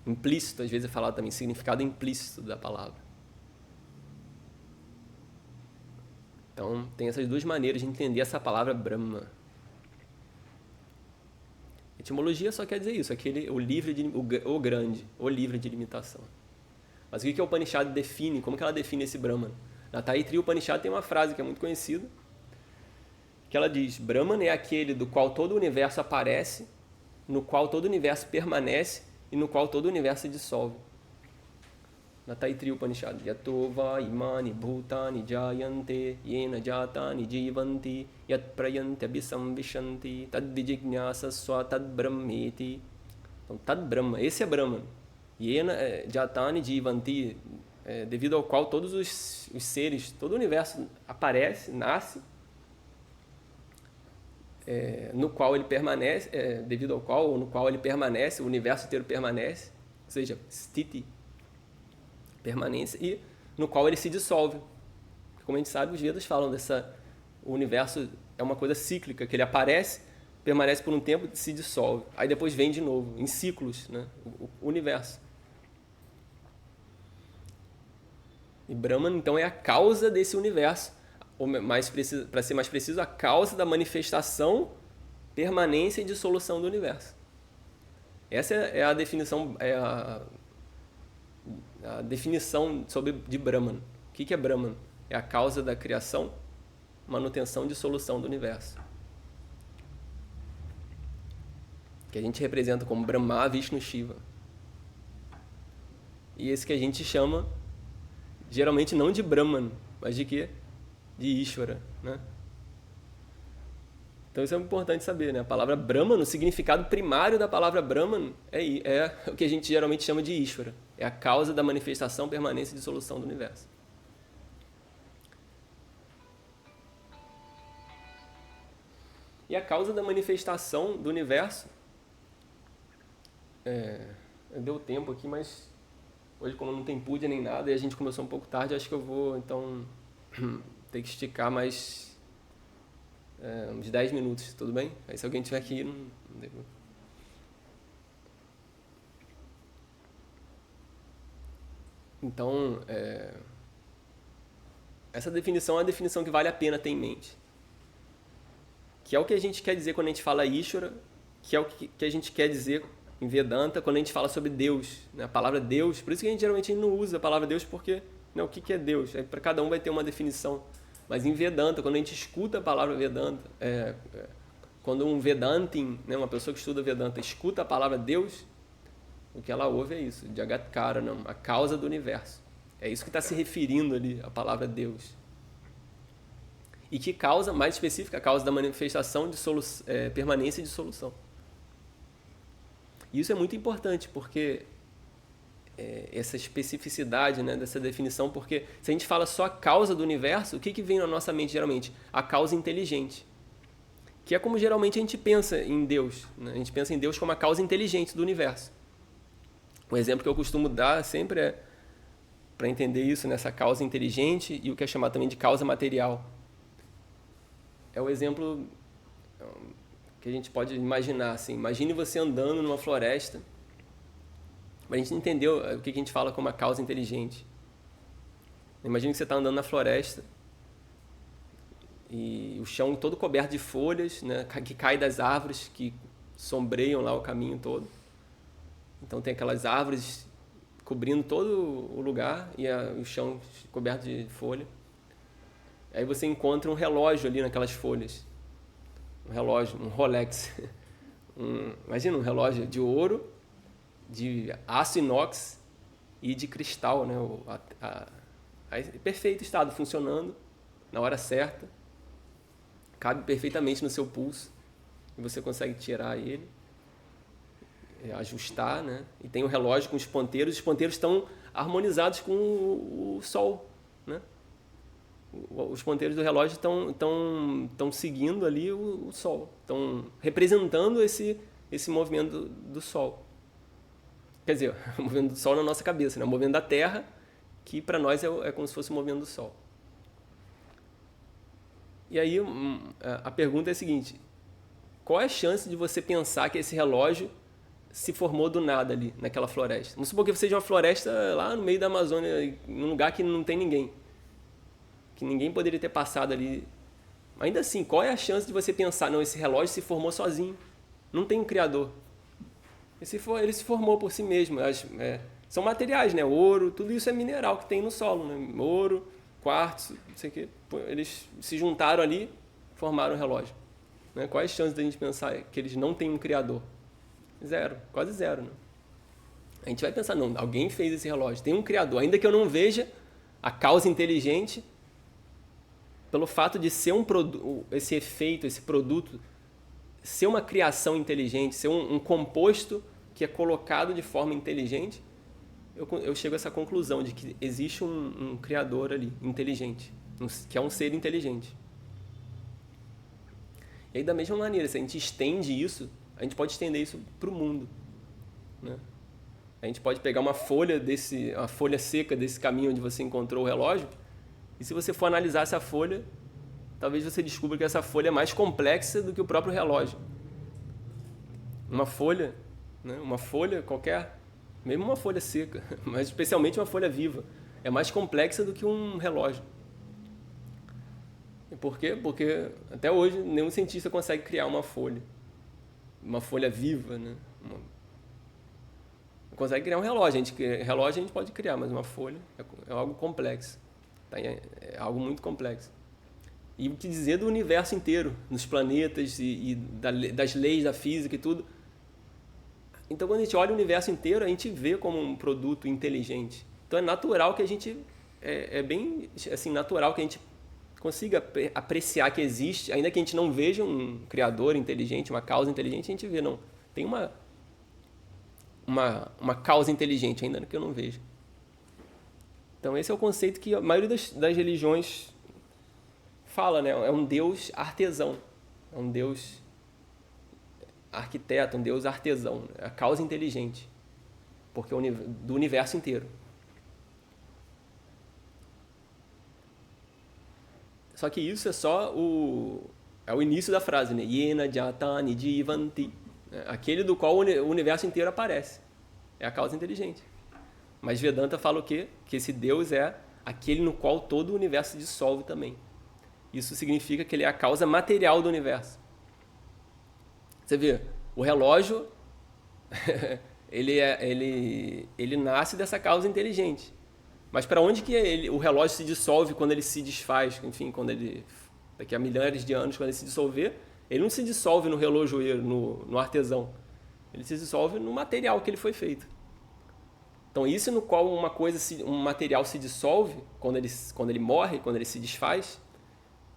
Implícito, às vezes é falado também, significado implícito da palavra. Então, tem essas duas maneiras de entender essa palavra Brahma. Etimologia só quer dizer isso, o grande, o livre de limitação. Mas o que a Upanishad define? Como que ela define esse Brahman? Na Taittiriya Upanishad tem uma frase que é muito conhecida, que ela diz: Brahman é aquele do qual todo o universo aparece, no qual todo o universo permanece e no qual todo o universo se dissolve. Na Taittiriya Upanishad. Yatova imani bhutani jayante yena jatani jivanti yat prayante abhisam vishanti tad vijignyasa swa tad brahmeti. Então, tad Brahma, esse é Brahman. Yena jatani jivanti, devido ao qual todos os seres, todo o universo aparece, nasce, no qual ele permanece, devido ao qual ou no qual ele permanece, o universo inteiro permanece, ou seja, sthiti, permanência, e no qual ele se dissolve. Como a gente sabe, os Vedas falam o universo é uma coisa cíclica, que ele aparece, permanece por um tempo e se dissolve. Aí depois vem de novo, em ciclos, né? O universo. E Brahman, então, é a causa desse universo. Ou para ser mais preciso, a causa da manifestação, permanência e dissolução do universo. Essa é a definição, a definição de Brahman. O que é Brahman? É a causa da criação, manutenção e dissolução do universo. Que a gente representa como Brahma, Vishnu, Shiva. E esse que a gente chama, geralmente não de Brahman, mas de quê? De Ishvara, né? Então isso é importante saber, né? A palavra Brahman, o significado primário da palavra Brahman é o que a gente geralmente chama de Ishvara. É a causa da manifestação, permanência e dissolução do universo. E a causa da manifestação do universo... deu tempo aqui, mas hoje, como não tem puja nem nada e a gente começou um pouco tarde, acho que eu vou, então, ter que esticar mais uns 10 minutos, tudo bem? Aí se alguém tiver aqui, não... Então, essa definição é uma definição que vale a pena ter em mente. Que é o que a gente quer dizer quando a gente fala Ishvara, que é o que a gente quer dizer em Vedanta quando a gente fala sobre Deus, né? A palavra Deus, por isso que a gente geralmente não usa a palavra Deus, porque o que é Deus? Para cada um vai ter uma definição. Mas em Vedanta, quando a gente escuta a palavra Vedanta, quando um Vedantin, né, uma pessoa que estuda Vedanta, escuta a palavra Deus, o que ela ouve é isso, Jagat Karanam, a causa do universo. É isso que está se referindo ali, a palavra Deus. E que causa, mais específica, a causa da manifestação de permanência e dissolução. E isso é muito importante, porque essa especificidade, né, dessa definição, porque se a gente fala só a causa do universo, o que vem na nossa mente geralmente? A causa inteligente. Que é como geralmente a gente pensa em Deus, né? A gente pensa em Deus como a causa inteligente do universo. O exemplo que eu costumo dar sempre para entender isso, nessa causa inteligente e o que é chamado também de causa material. É o exemplo que a gente pode imaginar, assim. Imagine você andando numa floresta. A gente entendeu o que a gente fala como a causa inteligente. Imagine que você está andando na floresta e o chão todo coberto de folhas, né, que cai das árvores que sombreiam lá o caminho todo. Então tem aquelas árvores cobrindo todo o lugar e o chão coberto de folha. Aí você encontra um relógio ali naquelas folhas. Um relógio, um Rolex. Imagina um relógio de ouro, de aço inox e de cristal, né? Perfeito estado, funcionando na hora certa. Cabe perfeitamente no seu pulso. E você consegue tirar ele, ajustar, né? E tem o relógio com os ponteiros. Os ponteiros estão harmonizados com o sol, né? Os ponteiros do relógio estão seguindo ali o sol, estão representando esse movimento do sol. Quer dizer, o movimento do sol na nossa cabeça, né? O movimento da Terra, que para nós é como se fosse o movimento do sol. E aí a pergunta é a seguinte: qual é a chance de você pensar que esse relógio se formou do nada ali, naquela floresta? Vamos supor que você seja uma floresta lá no meio da Amazônia, num lugar que não tem ninguém. Que ninguém poderia ter passado ali. Ainda assim, qual é a chance de você pensar, não, esse relógio se formou sozinho, não tem um criador. Ele se formou por si mesmo. São materiais, né? Ouro, tudo isso é mineral que tem no solo, né? Ouro, quartzo, não sei o quê. Eles se juntaram ali, formaram o relógio. Né? Qual é a chance de a gente pensar que eles não têm um criador? Zero, quase zero. Né? A gente vai pensar, não, alguém fez esse relógio, tem um criador. Ainda que eu não veja a causa inteligente, pelo fato de ser esse efeito, esse produto, ser uma criação inteligente, ser um composto que é colocado de forma inteligente, eu chego a essa conclusão de que existe um criador ali, inteligente, que é um ser inteligente. E aí, da mesma maneira, se a gente estende isso, a gente pode estender isso para o mundo. Né? A gente pode pegar uma folha seca desse caminho onde você encontrou o relógio, e se você for analisar essa folha, talvez você descubra que essa folha é mais complexa do que o próprio relógio. Uma folha, né? Uma folha qualquer, mesmo uma folha seca, mas especialmente uma folha viva, é mais complexa do que um relógio. E por quê? Porque até hoje nenhum cientista consegue criar uma folha viva, né? Consegue criar um relógio, relógio a gente pode criar, mas uma folha é algo complexo, tá? É algo muito complexo. E o que dizer do universo inteiro, nos planetas e das leis da física e tudo. Então, quando a gente olha o universo inteiro, a gente vê como um produto inteligente. Então, é natural que a gente... É bem assim, natural que a gente consiga apreciar que existe, ainda que a gente não veja um criador inteligente, uma causa inteligente, a gente vê, não. Tem uma causa inteligente, ainda que eu não veja. Então, esse é o conceito que a maioria das religiões fala, né? É um Deus artesão, é um Deus arquiteto, um Deus artesão, a causa inteligente, porque do universo inteiro. Só que isso é só o início da frase, né? Yena jatani jivanti, aquele do qual o universo inteiro aparece, é a causa inteligente. Mas Vedanta fala o quê? Que esse Deus é aquele no qual todo o universo se dissolve também. Isso significa que ele é a causa material do universo. Você vê, o relógio, ele nasce dessa causa inteligente. Mas para onde que o relógio se dissolve quando ele se desfaz? Enfim, daqui a milhares de anos, quando ele se dissolver, ele não se dissolve no relojoeiro, no artesão. Ele se dissolve no material que ele foi feito. Então, isso no qual um material se dissolve, quando ele morre, quando ele se desfaz,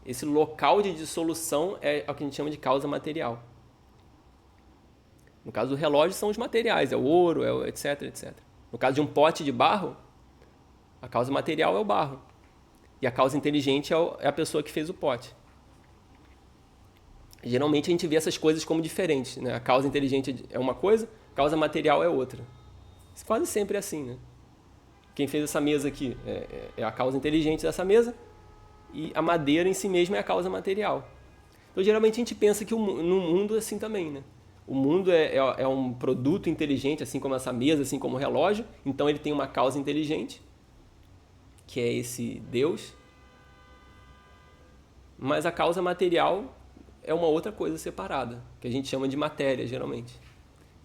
esse local de dissolução é o que a gente chama de causa material. No caso do relógio, são os materiais, é o ouro, etc, etc. No caso de um pote de barro, a causa material é o barro. E a causa inteligente é a pessoa que fez o pote. Geralmente a gente vê essas coisas como diferentes, né? A causa inteligente é uma coisa, a causa material é outra. Isso quase sempre é assim, né? Quem fez essa mesa aqui é a causa inteligente dessa mesa, e a madeira em si mesma é a causa material. Então, geralmente a gente pensa que no mundo é assim também, né? O mundo é um produto inteligente, assim como essa mesa, assim como o relógio. Então, ele tem uma causa inteligente, que é esse Deus. Mas a causa material é uma outra coisa separada, que a gente chama de matéria, geralmente.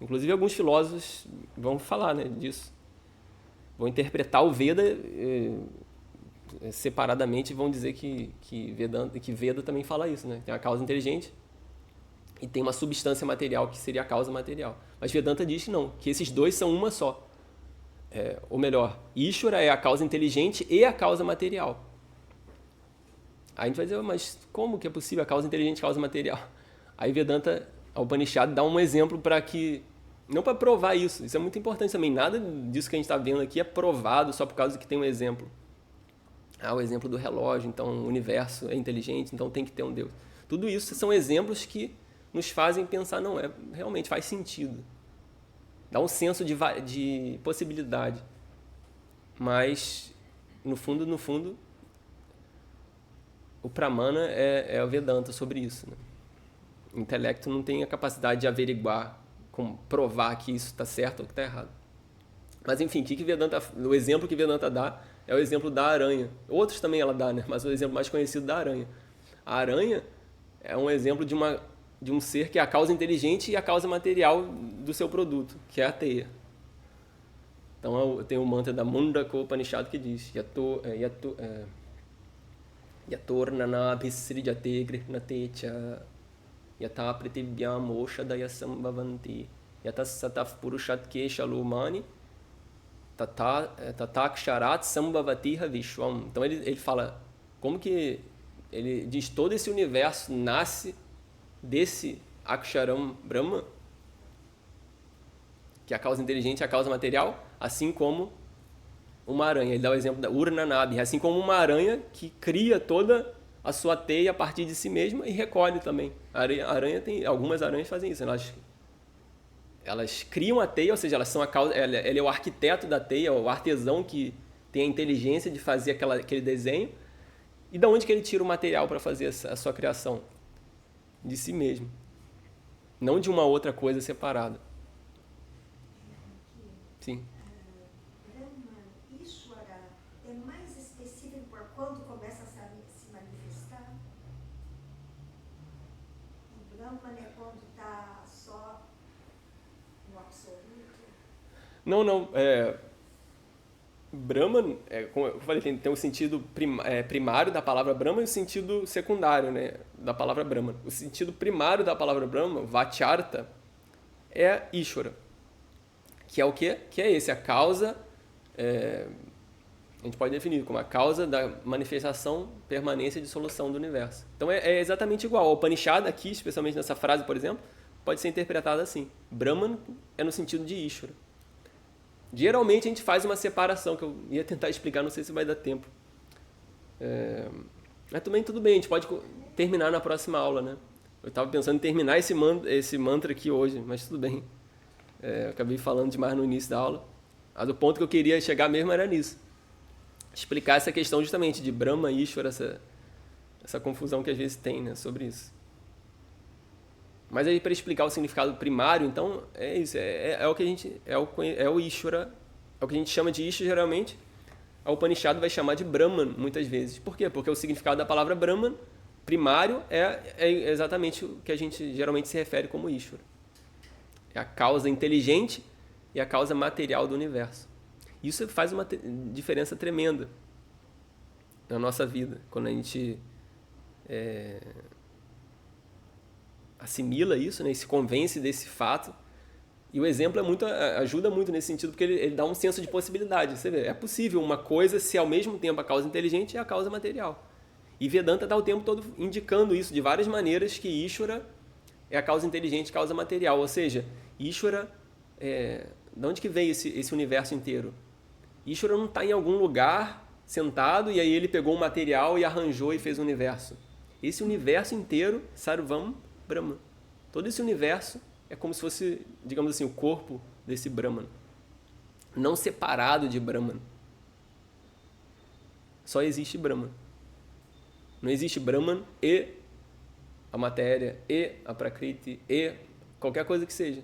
Inclusive, alguns filósofos vão falar, né, disso. Vão interpretar o Veda separadamente, vão dizer que Veda também fala isso, né? Tem a causa inteligente e tem uma substância material que seria a causa material. Mas Vedanta diz que não, que esses dois são uma só. Ou melhor, Ishvara é a causa inteligente e a causa material. Aí a gente vai dizer, mas como que é possível a causa inteligente e a causa material? Aí Vedanta, a Upanishad, dá um exemplo para que... Não para provar isso, isso é muito importante também. Nada disso que a gente está vendo aqui é provado só por causa que tem um exemplo. O exemplo do relógio, então o universo é inteligente, então tem que ter um Deus. Tudo isso são exemplos que nos fazem pensar, não, realmente faz sentido. Dá um senso de possibilidade. Mas, no fundo, o Pramana é o Vedanta sobre isso. Né? O intelecto não tem a capacidade de averiguar, provar que isso está certo ou que está errado. Mas, enfim, o exemplo que Vedanta dá é o exemplo da aranha. Outros também ela dá, né? Mas o exemplo mais conhecido da aranha. A aranha é um exemplo de um ser que é a causa inteligente e a causa material do seu produto, que é a teia. Então tem o mantra da Mundaka Upanishad que diz Yatornanabhisrijate grihnatecha Yata pritibhyam oshadaya sambhavanti Yatasataf purushat keshalumani Tataksharat sambhavatiha vishwam. Então ele fala como que ele diz todo esse universo nasce desse Aksharam Brahma, que é a causa inteligente e a causa material, assim como uma aranha. Ele dá o exemplo da Urnanabhi, assim como uma aranha que cria toda a sua teia a partir de si mesma e recolhe também. Algumas aranhas fazem isso, elas criam a teia, ou seja, elas são a causa, ela é o arquiteto da teia, o artesão que tem a inteligência de fazer aquele desenho. E de onde que ele tira o material para fazer a sua criação? De si mesmo. Não de uma outra coisa separada. Sim. Brahman, Ishvara, é Brahman é quando está só no absoluto? Não. Brahman, como eu falei, tem o sentido primário da palavra Brahman e o sentido secundário, né, da palavra Brahman. O sentido primário da palavra Brahman, Vacharta, é Ishvara, que é o quê? Que é esse, a causa, a gente pode definir como a causa da manifestação, permanência e dissolução do universo. Então é exatamente igual. O Upanishad aqui, especialmente nessa frase, por exemplo, pode ser interpretada assim. Brahman é no sentido de Ishvara. Geralmente a gente faz uma separação, que eu ia tentar explicar, não sei se vai dar tempo. Mas também tudo bem, a gente pode terminar na próxima aula, né? Eu estava pensando em terminar esse mantra aqui hoje, mas tudo bem. Eu acabei falando demais no início da aula. Mas o ponto que eu queria chegar mesmo era nisso. Explicar essa questão justamente de Brahma e Ishvara, essa confusão que às vezes tem, né, sobre isso. Mas aí, para explicar o significado primário, então, é isso. É o que a gente... É o Ishvara. É o que a gente chama de Ishvara, geralmente. A Upanishad vai chamar de Brahman, muitas vezes. Por quê? Porque o significado da palavra Brahman, primário, é exatamente o que a gente geralmente se refere como Ishvara. É a causa inteligente e a causa material do universo. Isso faz uma diferença tremenda na nossa vida. Quando a gente... assimila isso, né, e se convence desse fato. E o exemplo ajuda muito nesse sentido, porque ele dá um senso de possibilidade. Você vê, é possível uma coisa ser ao mesmo tempo a causa inteligente e a causa material. E Vedanta está o tempo todo indicando isso de várias maneiras, que Ishvara é a causa inteligente e a causa material. Ou seja, Ishvara, de onde que veio esse universo inteiro? Ishvara não está em algum lugar sentado e aí ele pegou um material e arranjou e fez o universo. Esse universo inteiro, Sarvam Brahman. Todo esse universo é como se fosse, digamos assim, o corpo desse Brahman. Não separado de Brahman. Só existe Brahman. Não existe Brahman e a matéria, e a Prakriti, e qualquer coisa que seja.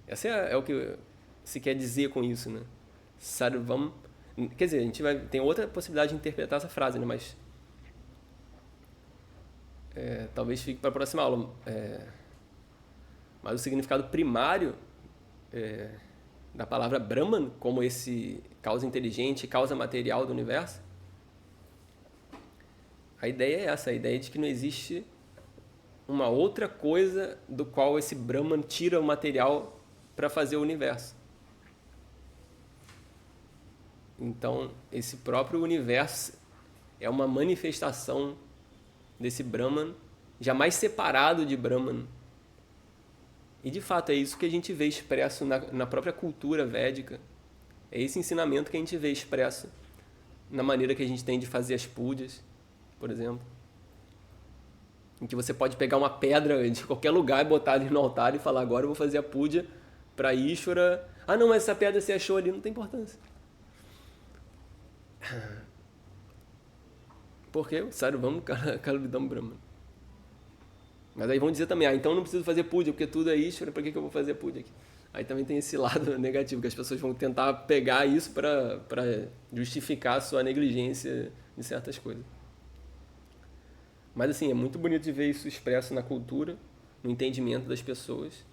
Essa é o que se quer dizer com isso, né? Sarvam. Quer dizer, a gente tem outra possibilidade de interpretar essa frase, né? Mas talvez fique para a próxima aula. Mas o significado primário da palavra Brahman, como esse causa inteligente, causa material do universo, a ideia é essa, a ideia de que não existe uma outra coisa do qual esse Brahman tira o material para fazer o universo. Então, esse próprio universo é uma manifestação desse Brahman, jamais separado de Brahman. E, de fato, é isso que a gente vê expresso na própria cultura védica. É esse ensinamento que a gente vê expresso na maneira que a gente tem de fazer as pujas, por exemplo. Em que você pode pegar uma pedra de qualquer lugar e botar ali no altar e falar, agora eu vou fazer a puja para Ishvara. Ah, não, mas essa pedra você achou ali, não tem importância. Por quê? Sarvam Kalvidam Brahman. Mas aí vão dizer também, então não preciso fazer puja, porque tudo é Ishvara, para que eu vou fazer puja aqui? Aí também tem esse lado negativo, que as pessoas vão tentar pegar isso para justificar a sua negligência de certas coisas. Mas assim, é muito bonito de ver isso expresso na cultura, no entendimento das pessoas.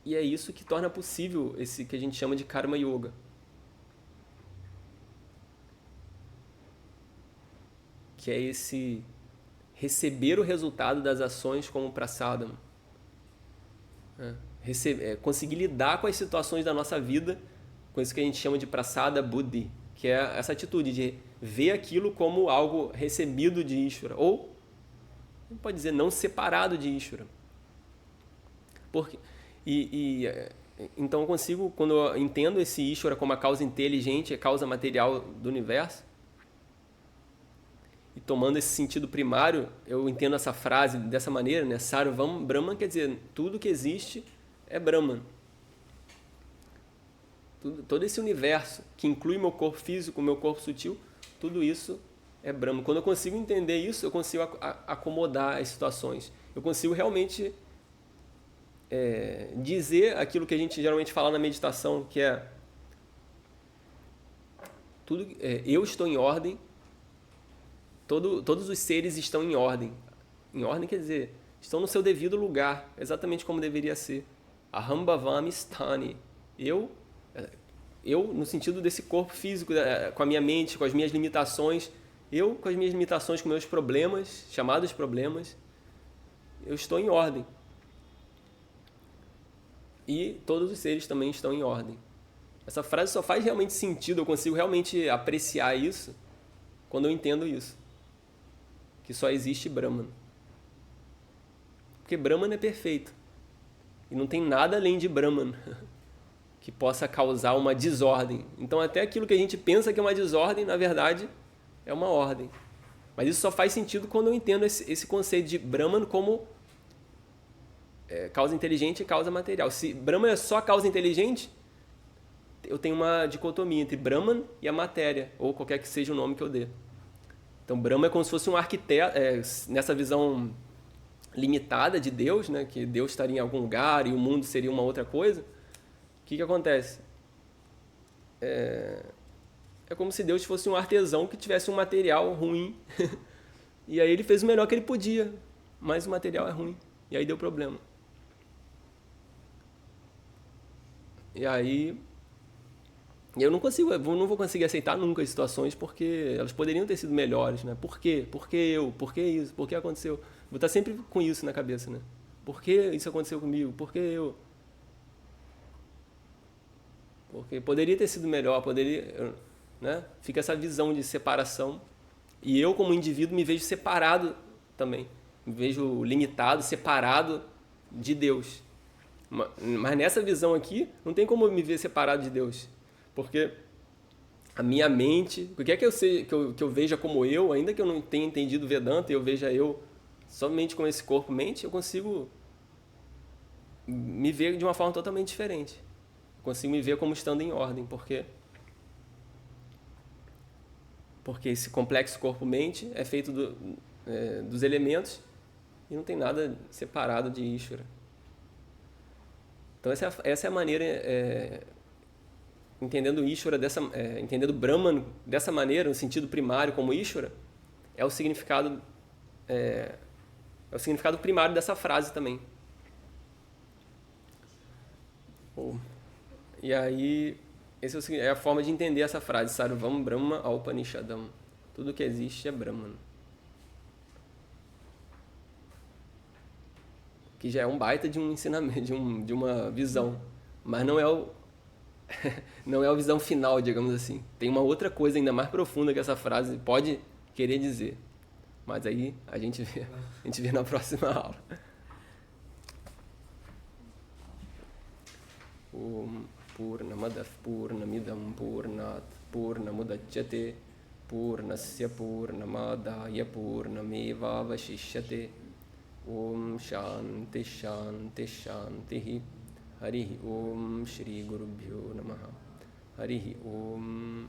E é isso que torna possível esse que a gente chama de Karma Yoga. Que é esse receber o resultado das ações como prasadam. Conseguir lidar com as situações da nossa vida, com isso que a gente chama de prasada buddhi, que é essa atitude de ver aquilo como algo recebido de Ishvara, ou, pode dizer, não separado de Ishvara. Então eu consigo, quando eu entendo esse Ishvara como a causa inteligente, a causa material do universo, e tomando esse sentido primário, eu entendo essa frase dessa maneira, né? Sarvam Brahman quer dizer, tudo que existe é Brahman. Todo esse universo, que inclui meu corpo físico, meu corpo sutil, tudo isso é Brahman. Quando eu consigo entender isso, eu consigo acomodar as situações. Eu consigo realmente dizer aquilo que a gente geralmente fala na meditação, que é eu estou em ordem, todos os seres estão em ordem. Em ordem quer dizer, estão no seu devido lugar, exatamente como deveria ser. Aham bhavami sthani. Eu, no sentido desse corpo físico, com a minha mente, com as minhas limitações, eu, com as minhas limitações, com meus problemas, chamados problemas, eu estou em ordem. E todos os seres também estão em ordem. Essa frase só faz realmente sentido, eu consigo realmente apreciar isso quando eu entendo isso. Que só existe Brahman. Porque Brahman é perfeito. E não tem nada além de Brahman que possa causar uma desordem. Então até aquilo que a gente pensa que é uma desordem, na verdade, é uma ordem. Mas isso só faz sentido quando eu entendo esse conceito de Brahman como causa inteligente e causa material. Se Brahman é só causa inteligente, eu tenho uma dicotomia entre Brahman e a matéria, ou qualquer que seja o nome que eu dê. Então Brahma é como se fosse um arquiteto, nessa visão limitada de Deus, né, que Deus estaria em algum lugar e o mundo seria uma outra coisa. O que acontece? É como se Deus fosse um artesão que tivesse um material ruim e aí ele fez o melhor que ele podia, mas o material é ruim e aí deu problema. E aí eu não vou conseguir aceitar nunca as situações porque elas poderiam ter sido melhores, né? Por quê? Por que eu? Por que isso? Por que aconteceu? Vou estar sempre com isso na cabeça, né? Por que isso aconteceu comigo? Por que eu? Porque poderia ter sido melhor, poderia, né? Fica essa visão de separação. E eu, como indivíduo, me vejo separado também. Me vejo limitado, separado de Deus. Mas nessa visão aqui, não tem como eu me ver separado de Deus. Porque a minha mente, o que é que eu veja como eu, ainda que eu não tenha entendido Vedanta e eu veja eu somente com esse corpo-mente, eu consigo me ver de uma forma totalmente diferente. Eu consigo me ver como estando em ordem, porque esse complexo corpo-mente é feito dos elementos e não tem nada separado de Ishvara. Então essa é a maneira, entendendo Ishvara entendendo Brahman dessa maneira, no sentido primário como Ishvara, é o significado primário dessa frase também. E aí, essa é a forma de entender essa frase, Sarvam Brahma Aupanishadam. Tudo que existe é Brahman. Que já é um baita de um ensinamento, de uma visão. Mas não é a visão final, digamos assim. Tem uma outra coisa ainda mais profunda que essa frase pode querer dizer. Mas aí a gente vê na próxima aula. Purnamadav Purnamidam Purnat Purnamudachyate Purnasya Purnamadaya Purnamevavashishyate Om Shanti Shanti Shanti Harihi Om Shri Gurubhyo Namaha Harihi Om